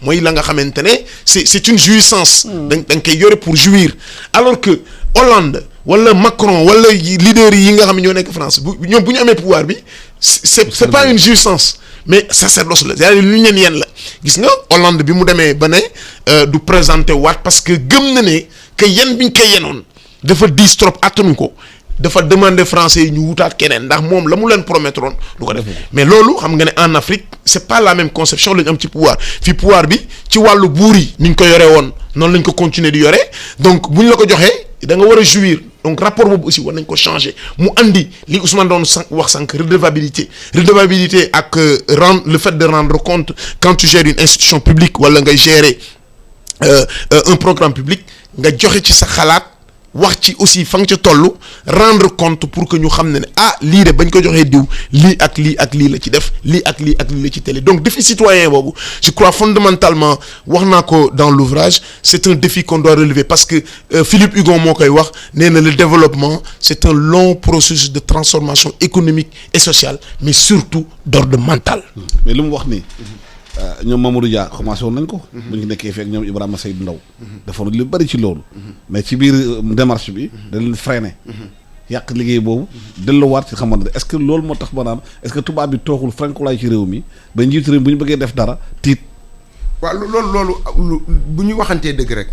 mooy la nga xamante ne c'est une jouissance dañ koy yore pour jouir alors que Hollande wala Macron wala leader yi nga xam ne ñoo nekk France bu ñu amee pouvoir bi c'est pas une jouissance mais sacerdoce la c'est-à-dire lu ñu leen la gis nga Hollande bi mu demee ba ne du présenter waat parce que gëm na ne que yen biñ koy yenoon dafa diis trop attanu ko dafa demander français yi ñu wutaat keneen ndax moom la mu leen promettroon du ko def mais loolu xam nga ne en Afrique c'est pas la même conception la ñu am ci pouvoir fii pouvoir bi ci wàllu buur yi ni ñu ko yoree woon noonu lañ ko continuer di yore donc bu ñu la ko joxee da nga war a jouir donc rapport boobu aussi war nañ ko changer mu andi li Ousmane doon wax sànq redevabilité ak le fait de rendre compte quand tu gères une institution publique wala nga gérer un programme public nga joxe ci sa xalaat wax ci aussi fa nga ca toll rendre compte pour que ñu xam ne lii de bañ ko joxee diw lii ak lii la ci def lii ak lii la ci télé donc défi citoyen boobu je crois fondamentalement wax naa ko dans l'ouvrage c'est un défi qu'on doit relever parce que Philippe Hugon moo koy wax nee na le développement c'est un long processus de transformation économique et sociale mais surtout d'ordre mental. mais lu mu wax nii. ñoom Mamadou Dia commencé woon nañ ko. bu ñu nekkee fekk ñoom Ibrahima Seydou Ndaw defoon lu bari ci loolu. mais ci biir démarche bi. da leen freiné. yàq liggéey boobu. delluwaat ci xamante est-ce que loolu moo tax ba naan est-ce que tubaab bi toogul frankulaay ci réew mi ba njiitu réew bu ñu bëggee def dara tiit. waaw loolu bu ñu waxantee dëgg rek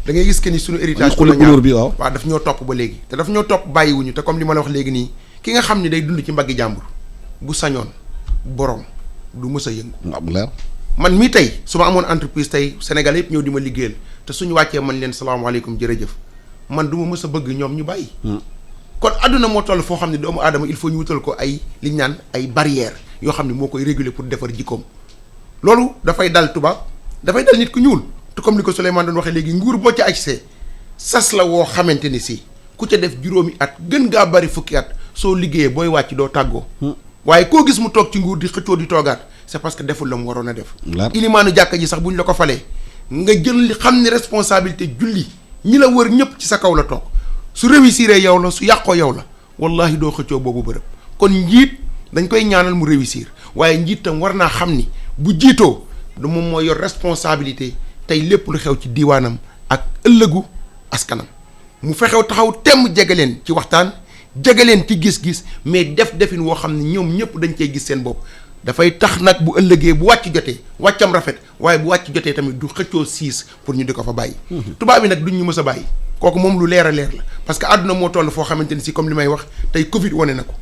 da ngay gis que ni suñu héritage. couleur bi waaw daf ñoo topp ba léegi te daf ñoo topp bàyyiwuñu te comme li ma la wax léegi nii ki nga xam ni day dund ci mbaggi jàmbur bu sañoon borom. du mës a yëngu. bu leer man mii tey su ma amoon entreprise tey Sénégal yëpp ñëw di ma liggéeyal te suñu wàccee man leen salaamaaleykum jërëjëf man du ma mës a bëgg ñoom ñu bàyyi. kon àdduna moo toll foo xam ne doomu aadama il faut ñu wutal ko ay li ñu naan ay barrières yoo xam ne moo koy réguler pour defar jikkoom loolu dafay dal tubaab dafay dal nit ku ñuul te comme ni ko Souleymane doon waxee léegi nguur boo ca agsee sas la woo xamante ni si ku ca def juróomi at gën ngaa bari fukki at soo liggéeyee booy wàcc doo tàggoo. waaye koo gis mu toog ci nguur di xëccoo di toogaat c'est parce que deful la mu waroon a def. ilimaanu jàkka ji sax bu ñu la ko falee nga jël li xam ni responsabilité julli ñi la wër ñëpp ci sa kaw la toog su réussir yow la su yàqoo yow la wallahi doo xëccoo boobu bërëb kon njiit dañ koy ñaanal mu réussir waaye njiit tam war naa xam ni bu jiitoo du moom mooy yor responsabilité tey lépp lu xew ci diiwaanam ak ëllëgu askanam mu fexew taxaw temm jege leen ci waxtaan. jege leen ci gis-gis mais defin woo xam ne ñoom ñëpp dañ cey gis seen bopp dafay tax nag bu ëllëgee bu wàcc jotee wàccam rafet waaye bu wàcc jotee tamit du xëccoo siis pour ñu di ko fa bàyyi. tubaab bi nag duñ ñu mës a bàyyi kooku moom lu leer a leer la parce que àdduna moo toll foo xamante ni si comme li may wax tey Covid wane na ko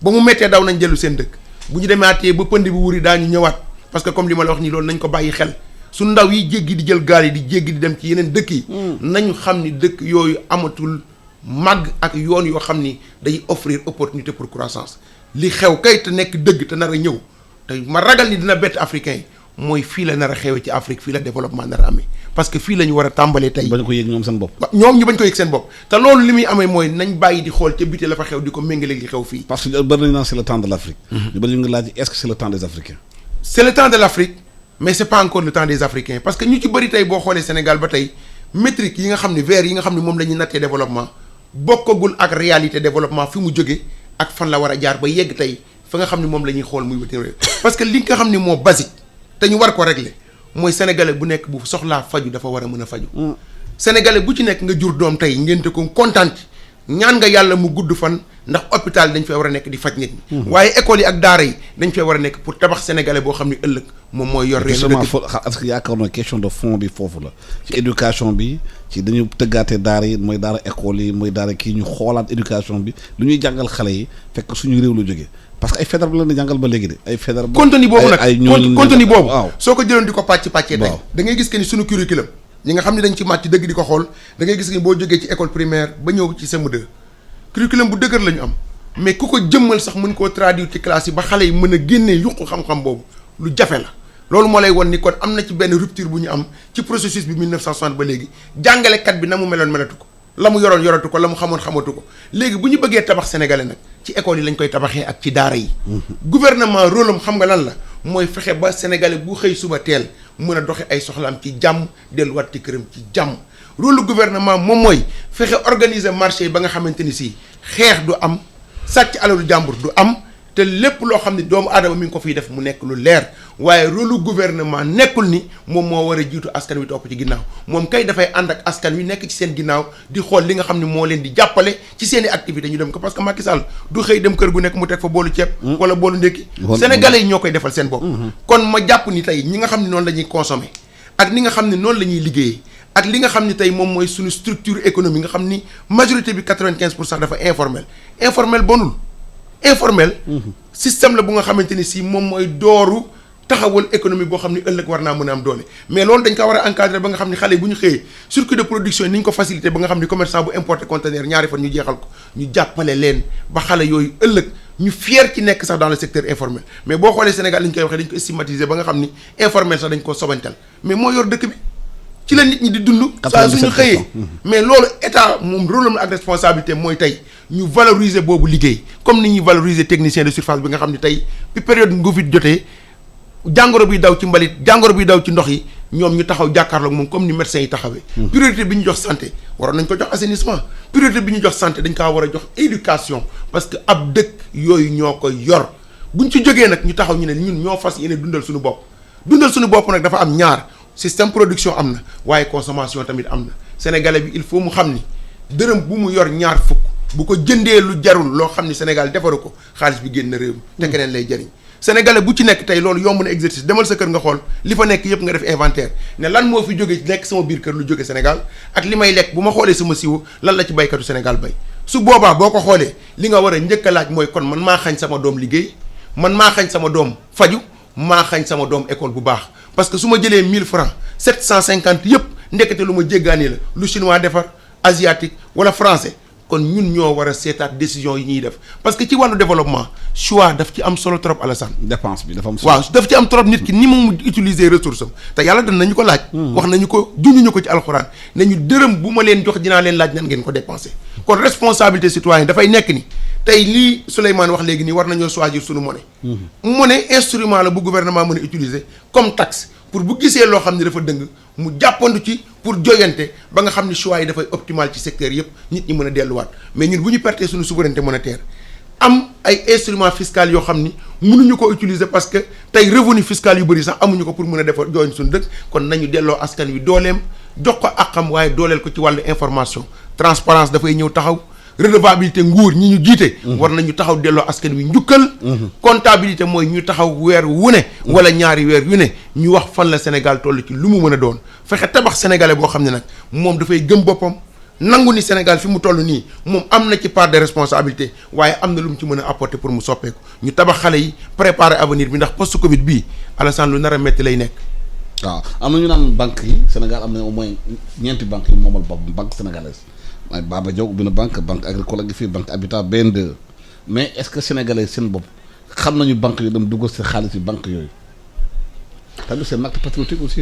ba mu méttee daw nañ dellu seen dëkk bu ñu demaatee ba pënd bi wuri daañu ñëwaat parce que comme li ma la wax nii loolu nañ ko bàyyi xel su ndaw yi jéggi di jël gaal yi di jéggi di dem ci yeneen dëkk yi. nañu xam ni dëkk yooyu amatul màgg ak yoon yoo xam ni day offrir opportunité pour croissance li xew kay te nekk dëgg te nar a ñëw te ma ragal ni dina bett africain yi mooy fii la nar a xewee ci Afrique fii la développement nar a amee parce que fii la ñu war a tàmbalee tey. bañ ko yëg ñoom seen bopp. ñoom ñu bañ ko yëg seen bopp te loolu li muy amee mooy nañ bàyyi di xool ca biti la fa xew di ko méngale li xew fii. parce que bëri nañu naan c'est le temps de l'Afrique. ñu bëri ñu ngi laaj est-ce que c'est le temps des Africains. c'est le temps de l'Afrique mais c'est pas encore le temps des Africains parce que ñu ci bëri tey boo xoolee Sénégal ba tey métrique yi nga xam ne vers yi nga xam ne moom la ñuy nattee développement bokkagul ak réalité développement fi mu jóge ak fan la war a jaar ba yegg tey fa nga xam ne moom la ñuy xool muy wëti réew parce que li nga xam ne moo basique te ñu war ko régler mooy sénégalais bu nekk bu soxlaa faju dafa war a mën a faju sénégalais bu ci nekk nga jur doom tey ngénte ko kontaan ci ñaan nga yàlla mu gudd fan ndax hôpital dañ fee war a nekk di faj nit ñi waaye école yi ak daara yi dañ fee war a nekk pour tabax sénégalais boo xam ne ëllëg moom mooy yor réew mi est-ce que yaakaar na question de fond bi foofu la ci éducation bi ci dañu tëggaatee daara yi mooy daara école yi mooy daara kii ñu xoolaat éducation bi lu ñuy jàngal xale yi fekk suñu réew la jógee parce que ay fédéral bi la ñu jàngal ba léegi de ay fédéral contenu boobu nag contenu boobu waaw soo ko jëloon di ko pàccee tey da ngay gis que ni suñu curriculum ñi nga xam ne dañ ci màcc dëgg di ko xool da ngay gis que ni boo jógee ci école primaire ba ñëw ci CM2 curriculum bu dëgër la ñu am mais ku ko jëmmal sax mën koo traduire ci classe yi ba xale yi mën a génnee yuqu xam-xam boobu lu jafe la loolu moo lay won ni kon am na ci benn rupture bu ñu am ci processus bi 1960 ba léegi jàngalekat bi na mu meloon melatu ko la mu yoroon yoratu ko la mu xamoon xamatu ko léegi bu ñu bëggee tabax sénégalais nag ci école yi lañ koy tabaxee ak ci daara yi gouvernement rôle am xam nga lan la mooy fexe ba sénégalais bu xëy suba teel mën a doxe ay soxlaam ci jàmm delluwaat ci këram ci jàmm rôle gouvernement moom mooy fexe organiser marché yi ba nga xamante ni si xeex du am sàcc alalu jàmbur du am te lépp loo xam ne doomu aadama mi ngi ko fiy def mu nekk lu leer waaye rôle gouvernement nekkul ni moom moo war a jiitu askan wi topp ci ginnaaw moom kay dafay ànd ak askan wi nekk ci seen ginnaaw di xool li nga xam ne moo leen di jàppale ci seen i activités ñu dem ko parce que Macky Sall du xëy dem kër gu nekk mu teg fa boolu ceeb wala boolu ndékki sénégalais yi ñoo koy defal seen bopp kon ma jàpp ni tey ñi nga xam ne noonu la ñuy consommer ak ni nga xam ne noonu la ñuy liggéeyee ak li nga xam ni tey moom mooy suñu structure économique nga xam ni majorité bi 95% dafa informel bonul informel système la bu nga xamante ni si moom mooy dooru taxawal économie boo xam ni ëllëg war naa mën a am doole mais loolu dañ ko war a encadrer ba nga xam ni xale yi bu ñu xëyee circuit de production yi ni ñu ko facilité ba nga xam ni commerçant bu importé conteneur ñaari fan ñu jeexal ko ñu jàppale leen ba xale yooyu ëllëg ñu fier ci nekk sax dans le secteur informel mais boo xoolee Sénégal li ñu koy waxee dañ ko stigmatiser ba nga xam ni informel sax dañ ko sobantal mais moo yor dëkk bi ci la nit ñi di dund saa suñu xëyee mais loolu état moom rôle am ak responsabilité mooy tey ñu valoriser boobu liggéey comme ni ñuy valoriser technicien de surface bi nga xam ne tey bi période Covid jotee jàngoro bi daw ci mbalit jàngoro bi daw ci ndox yi ñoom ñu taxaw jàkkaarloog moom comme ni médecins yi taxawee priorité bi ñu jox santé waroon nañ ko jox assainissement priorité bi ñu jox santé dañ kaa war a jox éducation parce que ab dëkk yooyu ñoo ko yor buñ ci jógee nag ñu taxaw ñu ne ñun ñoo fas yéene dundal suñu bopp nag dafa am ñaar système production am na waaye consommation tamit am na sénégalais bi il faut mu xam ni dërëm bu mu yor ñaar fukk bu ko jëndee lu jarul loo xam ni Sénégal defaru ko xaalis bi génn réew mi te keneen lay jëriñ sénégalais bu ci nekk tey loolu yomb na exercice demal sa kër nga xool li fa nekk yëpp nga def inventaire ne lan moo fi jóge nekk sama biir kër lu jóge Sénégal ak li may lekk bu ma xoolee sama siwo lan la ci baykatu Sénégal bay su boobaa boo ko xoolee li nga war a njëkk a laaj mooy kon man maa xañ sama doom liggéey man maa xañ sama doom faju maa xañ sama doom école bu baax parce que su ma jëlee 1000 francs 750 yëpp ndekete lu ma jéggaani la lu chinois defar asiatique wala français kon ñun ñoo war a seetaat décision yi ñuy def parce que ci wàllu développement choix daf ci am solo trop Alassane. dépense bi dafa am solo. waaw daf ci am trop nit ki ni mu utiliser ressource am te yàlla dañ nañu ko laaj. wax nañu ko junjuñu ko ci alxuraan ne ñu dërëm bu ma leen jox dinaa leen laaj nan ngeen ko dépenser kon responsabilité citoyen dafay nekk ni tey lii Souleymane wax léegi nii war nañoo choisir suñu monnaie. monnaie instrument la bu gouvernement mën a utiliser comme taxe pour bu gisee loo xam ne dafa dëng mu jàppandu ci pour joyante ba nga xam ne choix yi dafay optimal ci secteur yëpp nit ñi mën a delluwaat mais ñun bu ñu pertee suñu souveraineté monétaire am ay instruments fiscaux yoo xam ni mënuñu ko utiliser parce que tey revenu fiscal yu bëri sax amuñu ko pour mën a defar jooyn suñu dëkk kon nañu delloo askan wi dooleem jox ko àqam waaye dooleel ko ci wàllu information transparence dafay ñëw taxaw redevabilité nguur ñi ñu jiite. war nañu taxaw delloo askan wi njukkal. comptabilité mooy ñu taxaw weer wu ne. wala ñaari weer yu ne ñu wax fan la Sénégal toll ci lu mu mën a doon fexe tabax sénégalais boo xam ne nag moom dafay gëm boppam. nangu ni Sénégal fi mu toll nii moom am na ci part de responsabilité waaye am na lu mu ci mën a apporter pour mu soppeeku ñu tabax xale yi préparer avenir bi ndax post Covid bii Alassane lu nar a métti lay nekk. waaw am na ñu naan banque yi Sénégal am na au moins ñeenti banques yi moomal boppam banque sénégalaise waaye Baba Diaw ubbi na banque agricole gi fii banque Habitat BN2 mais est-ce que sénégalais seen bopp xam nañu banque yu dem duggal seen xaalis yi banque yooyu tamit c'est un acte patriotique aussi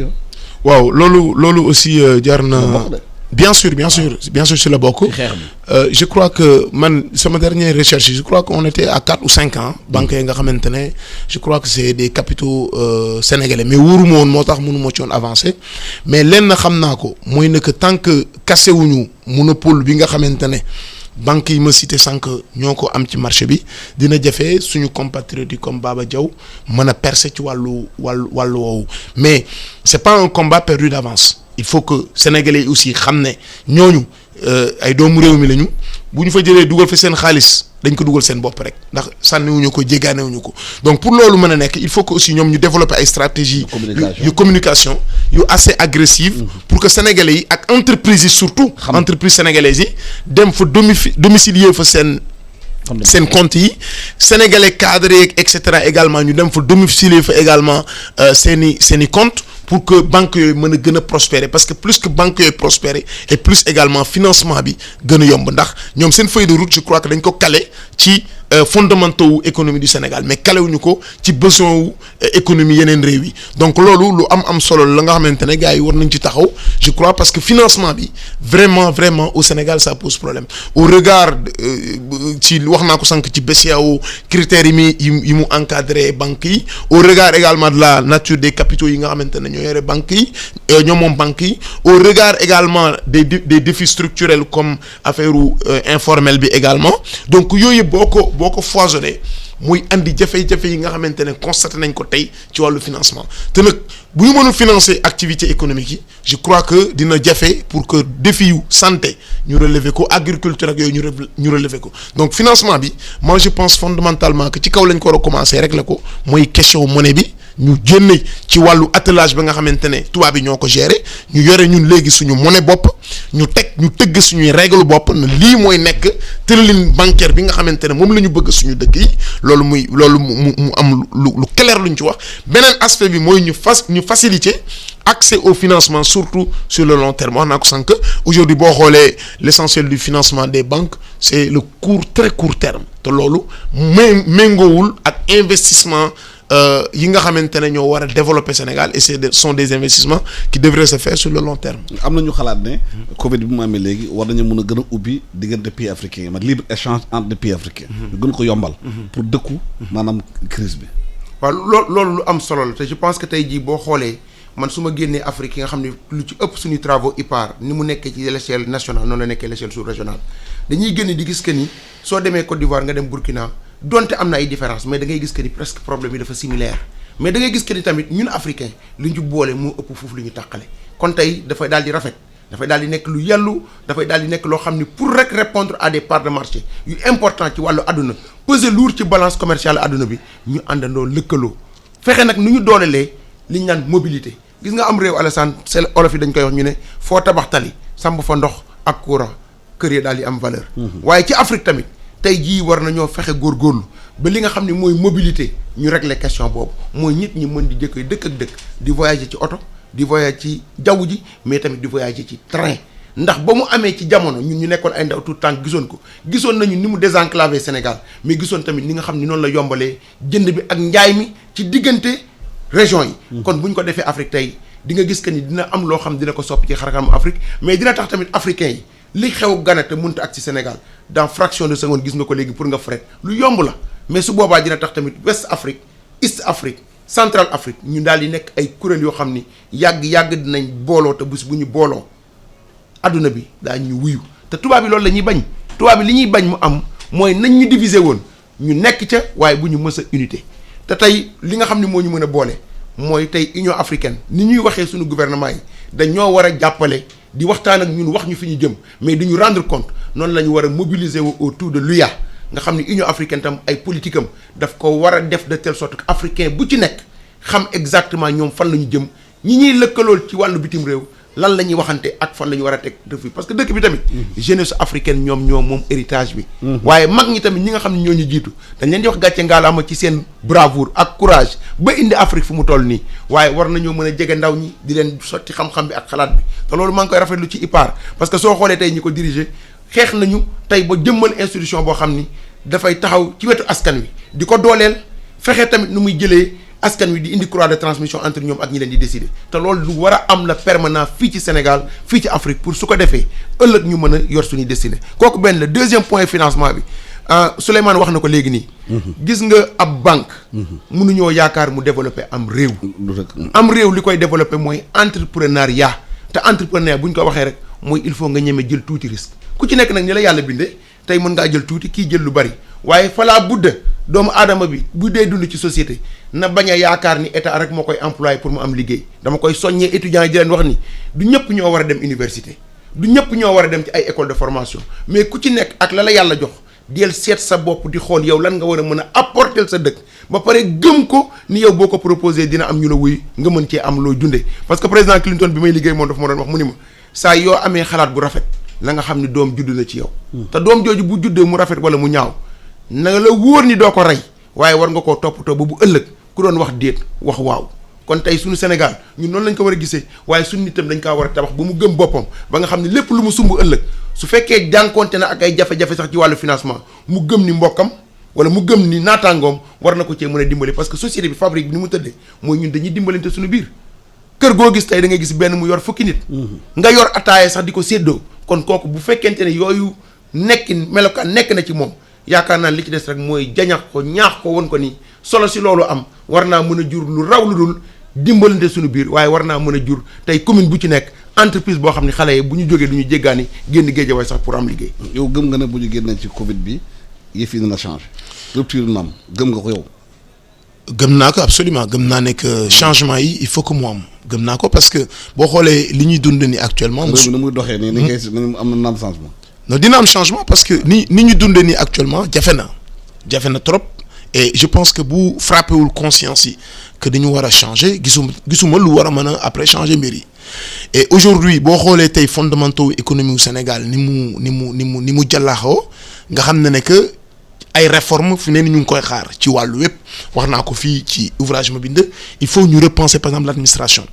waaw loolu aussi jar na. Bien sûr sur la bokk. Je crois que sama dernière recherche je crois qu'on était à 4 ou 5 ans. banques yi nga xamante ne je crois que c'est des capitaux sénégalais mais wóoruma woon moo tax mënuma ci woon avancer mais lenn xam naa ko mooy ne que tant que kase wuñu monopole bi nga xamante ne banques yi ma cité sànq ñoo ko am ci marché bi dina jafe suñu compatriotes yi comme Baba Diaw mën a percer ci wàllu woowu mais c'est pas un combat perdu d'avance. Il faut que sénégalais yi aussi xam ne ñooñu ay doomu réew mi lañu bu ñu fa jëlee dugal fa seen xaalis dañ ko dugal seen bopp rek ndax sànniwuñu ko jéggaanewuñu ko donc pour loolu mën a nekk il faut que aussi ñoom ñu développer ay stratégies yu communication yu assez agressive pour que sénégalais yi ak entreprises yi surtout entreprises sénégalaises yi dem fa domicilier fa seen compte yi sénégalais cadres yi et cetera également ñu dem fa domicilier fa également seeni compte pour que banque yooyu mën a gën a prospérer parce que plus que banque yooyu prospérer et plus également financement bi gën a yomb ndax ñoom seen feuille de route je crois que dañ ko calé ci fondamentaux wu économie du Sénégal mais calé wuñu ko ci besoin wu économie yeneen réew yi donc loolu lu am solo la nga xamante ne gars yi war nañ ci taxaw je crois parce que financement bi vraiment au Sénégal ça pose problème au regard ci wax naa ko sànq ci BCEAO critères yi mu encadré banques yi au regard également de la nature des capitaux yi nga xamante ne ñoo yore banques yi ñoo moom banques yi au regard également des défis structurels comme affaire informel bi également donc yooyu boo ko foisonné muy andi jafe-jafe yi nga xamante ne constaté nañ ko tey ci wàllu financement te nag bu ñu mënul financer activité économique yi je crois que dina jafe pour que défi yu santé ñu relever ko agriculture ak yooyu ñu relever ko donc financement bi moi je pense fondamentalement que ci kaw lañ ko war a commencer régler ko mooy question monnaie bi ñu génne ci wàllu attelage ba nga xamante ne tubaab bi ñoo ko gérer ñu yore ñun léegi suñu monnaie bopp ñu tëgg suñuy règle bopp na lii mooy nekk tëralin bancaire bi nga xamante ne moom la ñu bëgg suñu dëkk yi loolu mu am lu clair luñ ci wax beneen aspect bi mooy ñu faciliter accès au financement surtout sur le long terme wax naa ko sànq aujourd'hui boo xoolee l'essentiel du financement des banques c'est le très court terme te loolu méngoowul ak investissement yi nga xamante ne ñoo war a développer Sénégal et sont des investissements qui devraient se faire sur le long terme. am na ñu xalaat ne Covid bi mu amee léegi war nañu mën a gën a ubbi diggante pays africains yi libre échange entre les pays africains. ñu gën ko yombal. pour dëkku maanaam crise bi. waaw loolu lu am solo la te je pense que tey jii boo xoolee man su ma génnee Afrique yi nga xam ne lu ci ëpp suñuy travaux IPAR ni mu nekkee ci l'échelle nationale noonu la nekkee l'échelle sous-régionale dañuy génn di gis que ni soo demee Côte d'Ivoire nga dem Burkina. donte am na ay différence mais da ngay gis que ni presque problème yi dafa similaire mais da ngay gis que ni tamit ñun africain li ñu boole moo ëpp foofu li ñu tàqale kon tey dafay daal di rafet dafay daal di nekk lu yellu dafay daal di nekk loo xam ni pour rek répondre à des parts de marché yu important ci wàllu àdduna peser lourd ci balance commerciale àdduna bi ñu àndandoo lëkkaloo fexe nag nu ñu doolelee li ñu naan mobilité gis nga am réew Alassane c'est olof yi dañ koy wax ñu ne foo tabax tali samp fa ndox ak courant kër yi daal di am valeur waaye ci Afrique tamit tey jii war nañoo fexe góorgóorlu ba li nga xam ne mooy mobilité ñu régler question boobu mooy nit ñi mën di dëkk ak dëkk di voyager ci oto di voyager ci jaww ji mais tamit di voyager ci train ndax ba mu amee ci jamono ñun ñu nekkoon ay ndaw tout temps gisoon nañu ni mu désenclavé Sénégal mais gisoon tamit ni nga xam ni noonu la yombalee jënd bi ak njaay mi ci diggante région yi. kon bu ñu ko defee Afrique tey di nga gis que ni dina am loo xam dina ko soppi ci xarkanamu Afrique mais dina tax tamit africains yi. li xew Ghana te mënut ak ci Sénégal dans fraction de seconde gis nga ko léegi pour nga fret lu yomb la mais su boobaa dina tax tamit West Afrique East Afrique Central Afrique ñu daal di nekk ay kuréel yoo xam ni yàgg dinañ booloo te bés bu ñu booloo adduna bi daañ ñu wuyu te tubaab bi loolu la ñuy bañ tubaab bi li ñuy bañ mu am mooy nañ ñu diviser woon ñu nekk ca waaye bu ñu mës a unité te tey li nga xam ne moo ñu mën a boole mooy tey Union africaine ni ñuy waxee suñu gouvernement yi dañoo war a jàppale di waxtaan ak ñun wax ñu fi ñu jëm mais di ñu rendre compte noonu la ñu war a mobiliser wu autour de l'UA nga xam ne Union africaine tam ay politique am daf ko war a def de telle sorte que africain bu ci nekk xam exactement ñoom fan la ñu jëm ñi ñuy lëkkalool ci wàllu bitim réew lan la ñuy waxante ak fan la ñu war a teg dëkk bi parce que dëkk bi tamit jeunesse africaine ñoom moom héritage bi waaye mag ñi tamit ñi nga xam ne ñoo ñu jiitu dañ leen di wax gàcce ngaalaama ci seen bravoure ak courage ba indi Afrique fu mu toll nii waaye war nañoo mën a jege ndaw ñi di leen sotti xam-xam bi ak xalaat bi te loolu maa ngi koy rafetlu ci IPAR parce que soo xoolee tey ñi ko diriger xeex nañu tey ba jëmmal institution boo xam ni dafay taxaw ci wetu askan wi di ko dooleel fexe tamit nu muy jëlee askan wi di indi croix de transmission entre ñoom ak ñi leen di décider te loolu lu war a am la permanent fii ci Sénégal fii ci Afrique pour su ko defee ëllëg ñu mën a yor suñuy destinée kooku benn la deuxième point financement bi Souleymane wax na ko léegi nii. gis nga ab banque. mënuñoo yaakaar mu développer am réew. am réew li koy développer mooy entrepreneuriat te entrepreneuriat bu ñu ko waxee rek mooy il faut nga ñeme jël tuuti risque ku ci nekk nag ni la yàlla bindee tey mën ngaa jël tuuti kii jël lu bari waaye falaa budda doomu aadama bi bu dee dund ci société na bañ a yaakaar ni état rek moo koy employé pour mu am liggéey dama koy soññee étudiants yi di leen wax ni du ñëpp ñoo war a dem université du ñëpp ñoo war a dem ci ay école de formation mais ku ci nekk ak la yàlla jox del seet sa bopp di xool yow lan nga war a mën a apporter sa dëkk ba pare gëm ko ni yow boo ko proposé dina am ñu la wuy nga mën cee am loo dundee parce que président Clinton bi may liggéey moom dafa ma doon wax mu ni ma saa yoo amee xalaat bu rafet la nga xam ni doom judd na ci yow te doom jooju bu juddee mu rafet wala mu ñaaw na la wóor ni doo ko rey waaye war nga koo toppatoo ba bu ëllëg ku doon wax déet wax waaw kon tey suñu Sénégal ñun noonu lañ ko war a gisee waaye suñu nitam dañ kaa war a tabax ba mu gëm boppam ba nga xam ne lépp lu mu sumb ëllëg su fekkee jànkonte na ak ay jafe-jafe sax ci wàllu financement mu gëm ni mbokkam wala mu gëm ni naataangoom war na ko cee mën a dimbali parce que société bi fabrique bi ni mu tëddee mooy ñun dañuy dimbalante suñu biir kër goo gis tey da ngay gis benn mu yor fukki nit nga yor ataaya sax di ko séddoo kon kooku bu fekkente ne yooyu melokaan nekk na ci moom yaakaar naa li ci des rek mooy jañax ko ñaax ko won ko ni solo si loolu am war naa mën a jur lu raw lu dul dimbalante suñu biir waaye war naa mën a jur tey commune bu ci nekk entreprise boo xam ne xale yi bu ñu jógee du ñu jéggaani génn Guédiawaye sax pour am liggéey. yow gëm nga ne bu ñu génnee ci Covid bi yëf yi dina changé rupture na am gëm nga ko yow. gëm naa ko absolument gëm naa ne que changement yi il faut que mu am gëm naa ko parce que boo xoolee li ñuy dund ni actuellement. réew mi ni muy doxee nii. ni ngay am na am changement. non dina am changement parce que ni ñu dundee nii actuellement jafe na trop et je pense que bu frappé wul conscience yi que dañu war a changer gisuma lu war a mën a après changer mbir yi et aujourd'hui boo xoolee tey fondamentaux économie wu Sénégal ni mu jàllaaxoo nga xam ne que ay réformes fi ne ni ñu ngi koy xaar ci wàllu wépp wax naa ko fii ci ouvrage ma bind il faut ñu repenser par exemple l'administration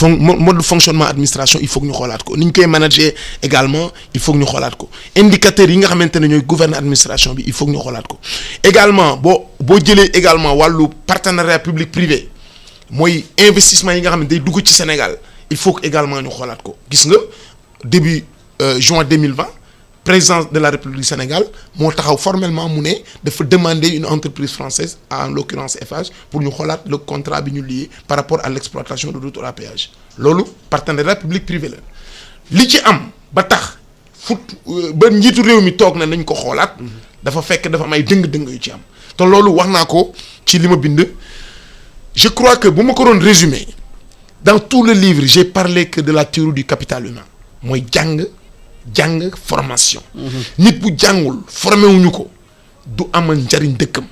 mode de fonctionnement administration il faut que ñu xoolaat ko ni ñu koy manager également il faut que ñu xoolaat ko indicateurs yi nga xamante ne ñooy gouverner administration bi il faut que ñu xoolaat ko également boo jëlee également wàllu partenariat public privé mooy investissement yi nga xam ne day dugg ci Sénégal il faut que également ñu xoolaat ko gis nga début juin 2020 président de la République du Sénégal moo taxaw formellement mu ne dafa demander une entreprise française en l'occurrence Eiffage pour ñu xoolaat le contrat bi ñu lié par rapport à l'exploitation de l'autoroute à péage loolu partenariat public privé la li ci am ba tax ba njiitu réew mi toog na nañ ko xoolaat dafa fekk dafa am ay dëng-dëng yu ci am te loolu wax naa ko ci li ma bind je crois que bu ma ko doon résumer dans tout le livre j'ai parlé que de la théorie du capital humain mooy jàng formation nit bu jàngul formé wuñu ko du amal njariñ dëkkam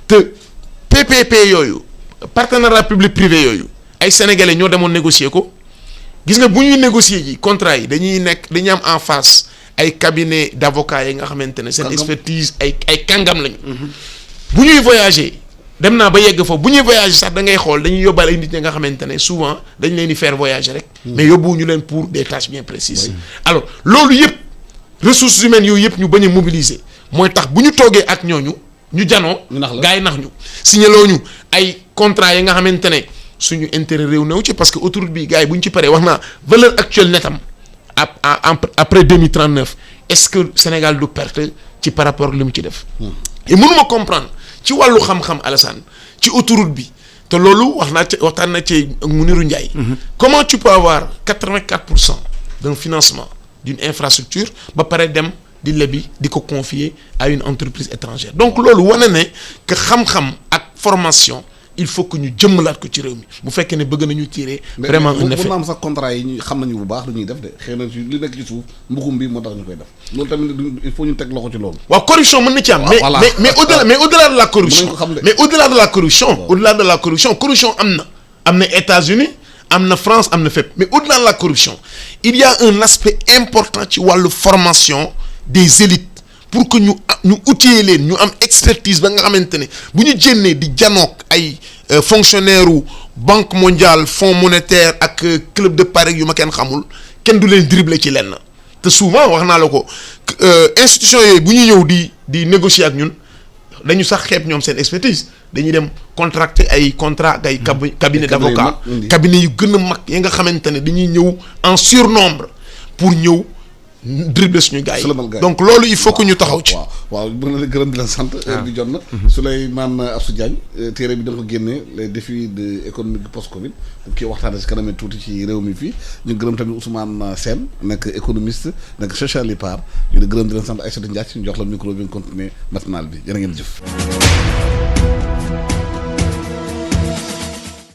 te PPP yooyu partenariat public privé yooyu ay sénégalais ñoo demoon négocier ko gis nga bu ñuy négocier ji contrat yi dañuy am en face ay cabinet d'avocats yi nga xamante ne seen expertise ay kàngam lañu bu ñuy voyager dem naa ba yegg foofu bu ñuy voyager sax da ngay xool dañuy yóbbaale ay nit ñi nga xamante ne souvent dañ leen di faire voyager rek mais yóbbuwuñu leen pour des tâches bien précises alors loolu yëpp ressources humaines yooyu yëpp ñu bañ a mobiliser mooy tax bu ñu toogee ak ñooñu ñu janoo gars yi nax ñu signaloo ñu ay contrat yi nga xamante ne suñu intérêt réew new ci parce que autoroute bi gars yi bu ñu ci paree wax naa valeur actuelle netam après 2039 est-ce que Sénégal du perte ci par rapport ak li mu ci def et mënuma comprendre ci wàllu xam-xam Alassane ci autoroute bi te loolu waxtaan na ci Mounirou Ndiaye comment tu peux avoir 84% d'un financement d'une infrastructure ba pare dem di lebi di ko confier à une entreprise étrangère donc loolu wane ne que xam-xam ak formation il faut que ñu jëmmalaat ko ci réew mi bu fekkee ne bëgg nañu tirer vraiment un effet. mais am sax contrat yi ñu xam nañu bu baax lu ñuy def de xëy na li nekk ci suuf mbuxum bi moo tax ñu koy def loolu tamit il faut ñu teg loxo ci loolu. waaw corruption mën na ci am. voilà mais au-delà de la corruption. mais au-delà de la corruption corruption am na États-Unis am na France am na fépp mais au-delà de la corruption il y a un aspect important ci wàllu formation des élites pour que ñu outiller leen ñu am expertise ba nga xamante ne bu ñu jénnee di janook ay fonctionnaire u banque mondiale fonds monétaire ak club de Paris yu ma kenn xamul kenn du leen dribbler ci lenn te souvent wax naa la ko institution yooyu bu ñu ñëw di négocier ak ñun dañu sax xeeb ñoom seen expertise dañuy dem contracter ay contrat ak ay cabinet d'avocat cabinet yu gën a mag yi nga xamante ne dañuy ñëw en surnombre pour ñëw dribbler suñu gars yi donc loolu il faut que ñu taxaw ci. waaw mën na la gërëm di la sant. heure bi jot na. Souleymane Astou Diagne téere bi da nga ko génne les défis de économique post Covid bu kii waxtaanee si kanam tuuti ci réew mi fii ñu gërëm tamit Ousmane Sène nekk économiste nekk chercheur l'IPAR ñu gërëm di leen sant Aïssatou Ndiaye ñu jox la micro bi nga continuer matinal bi jërë ngeen jëf.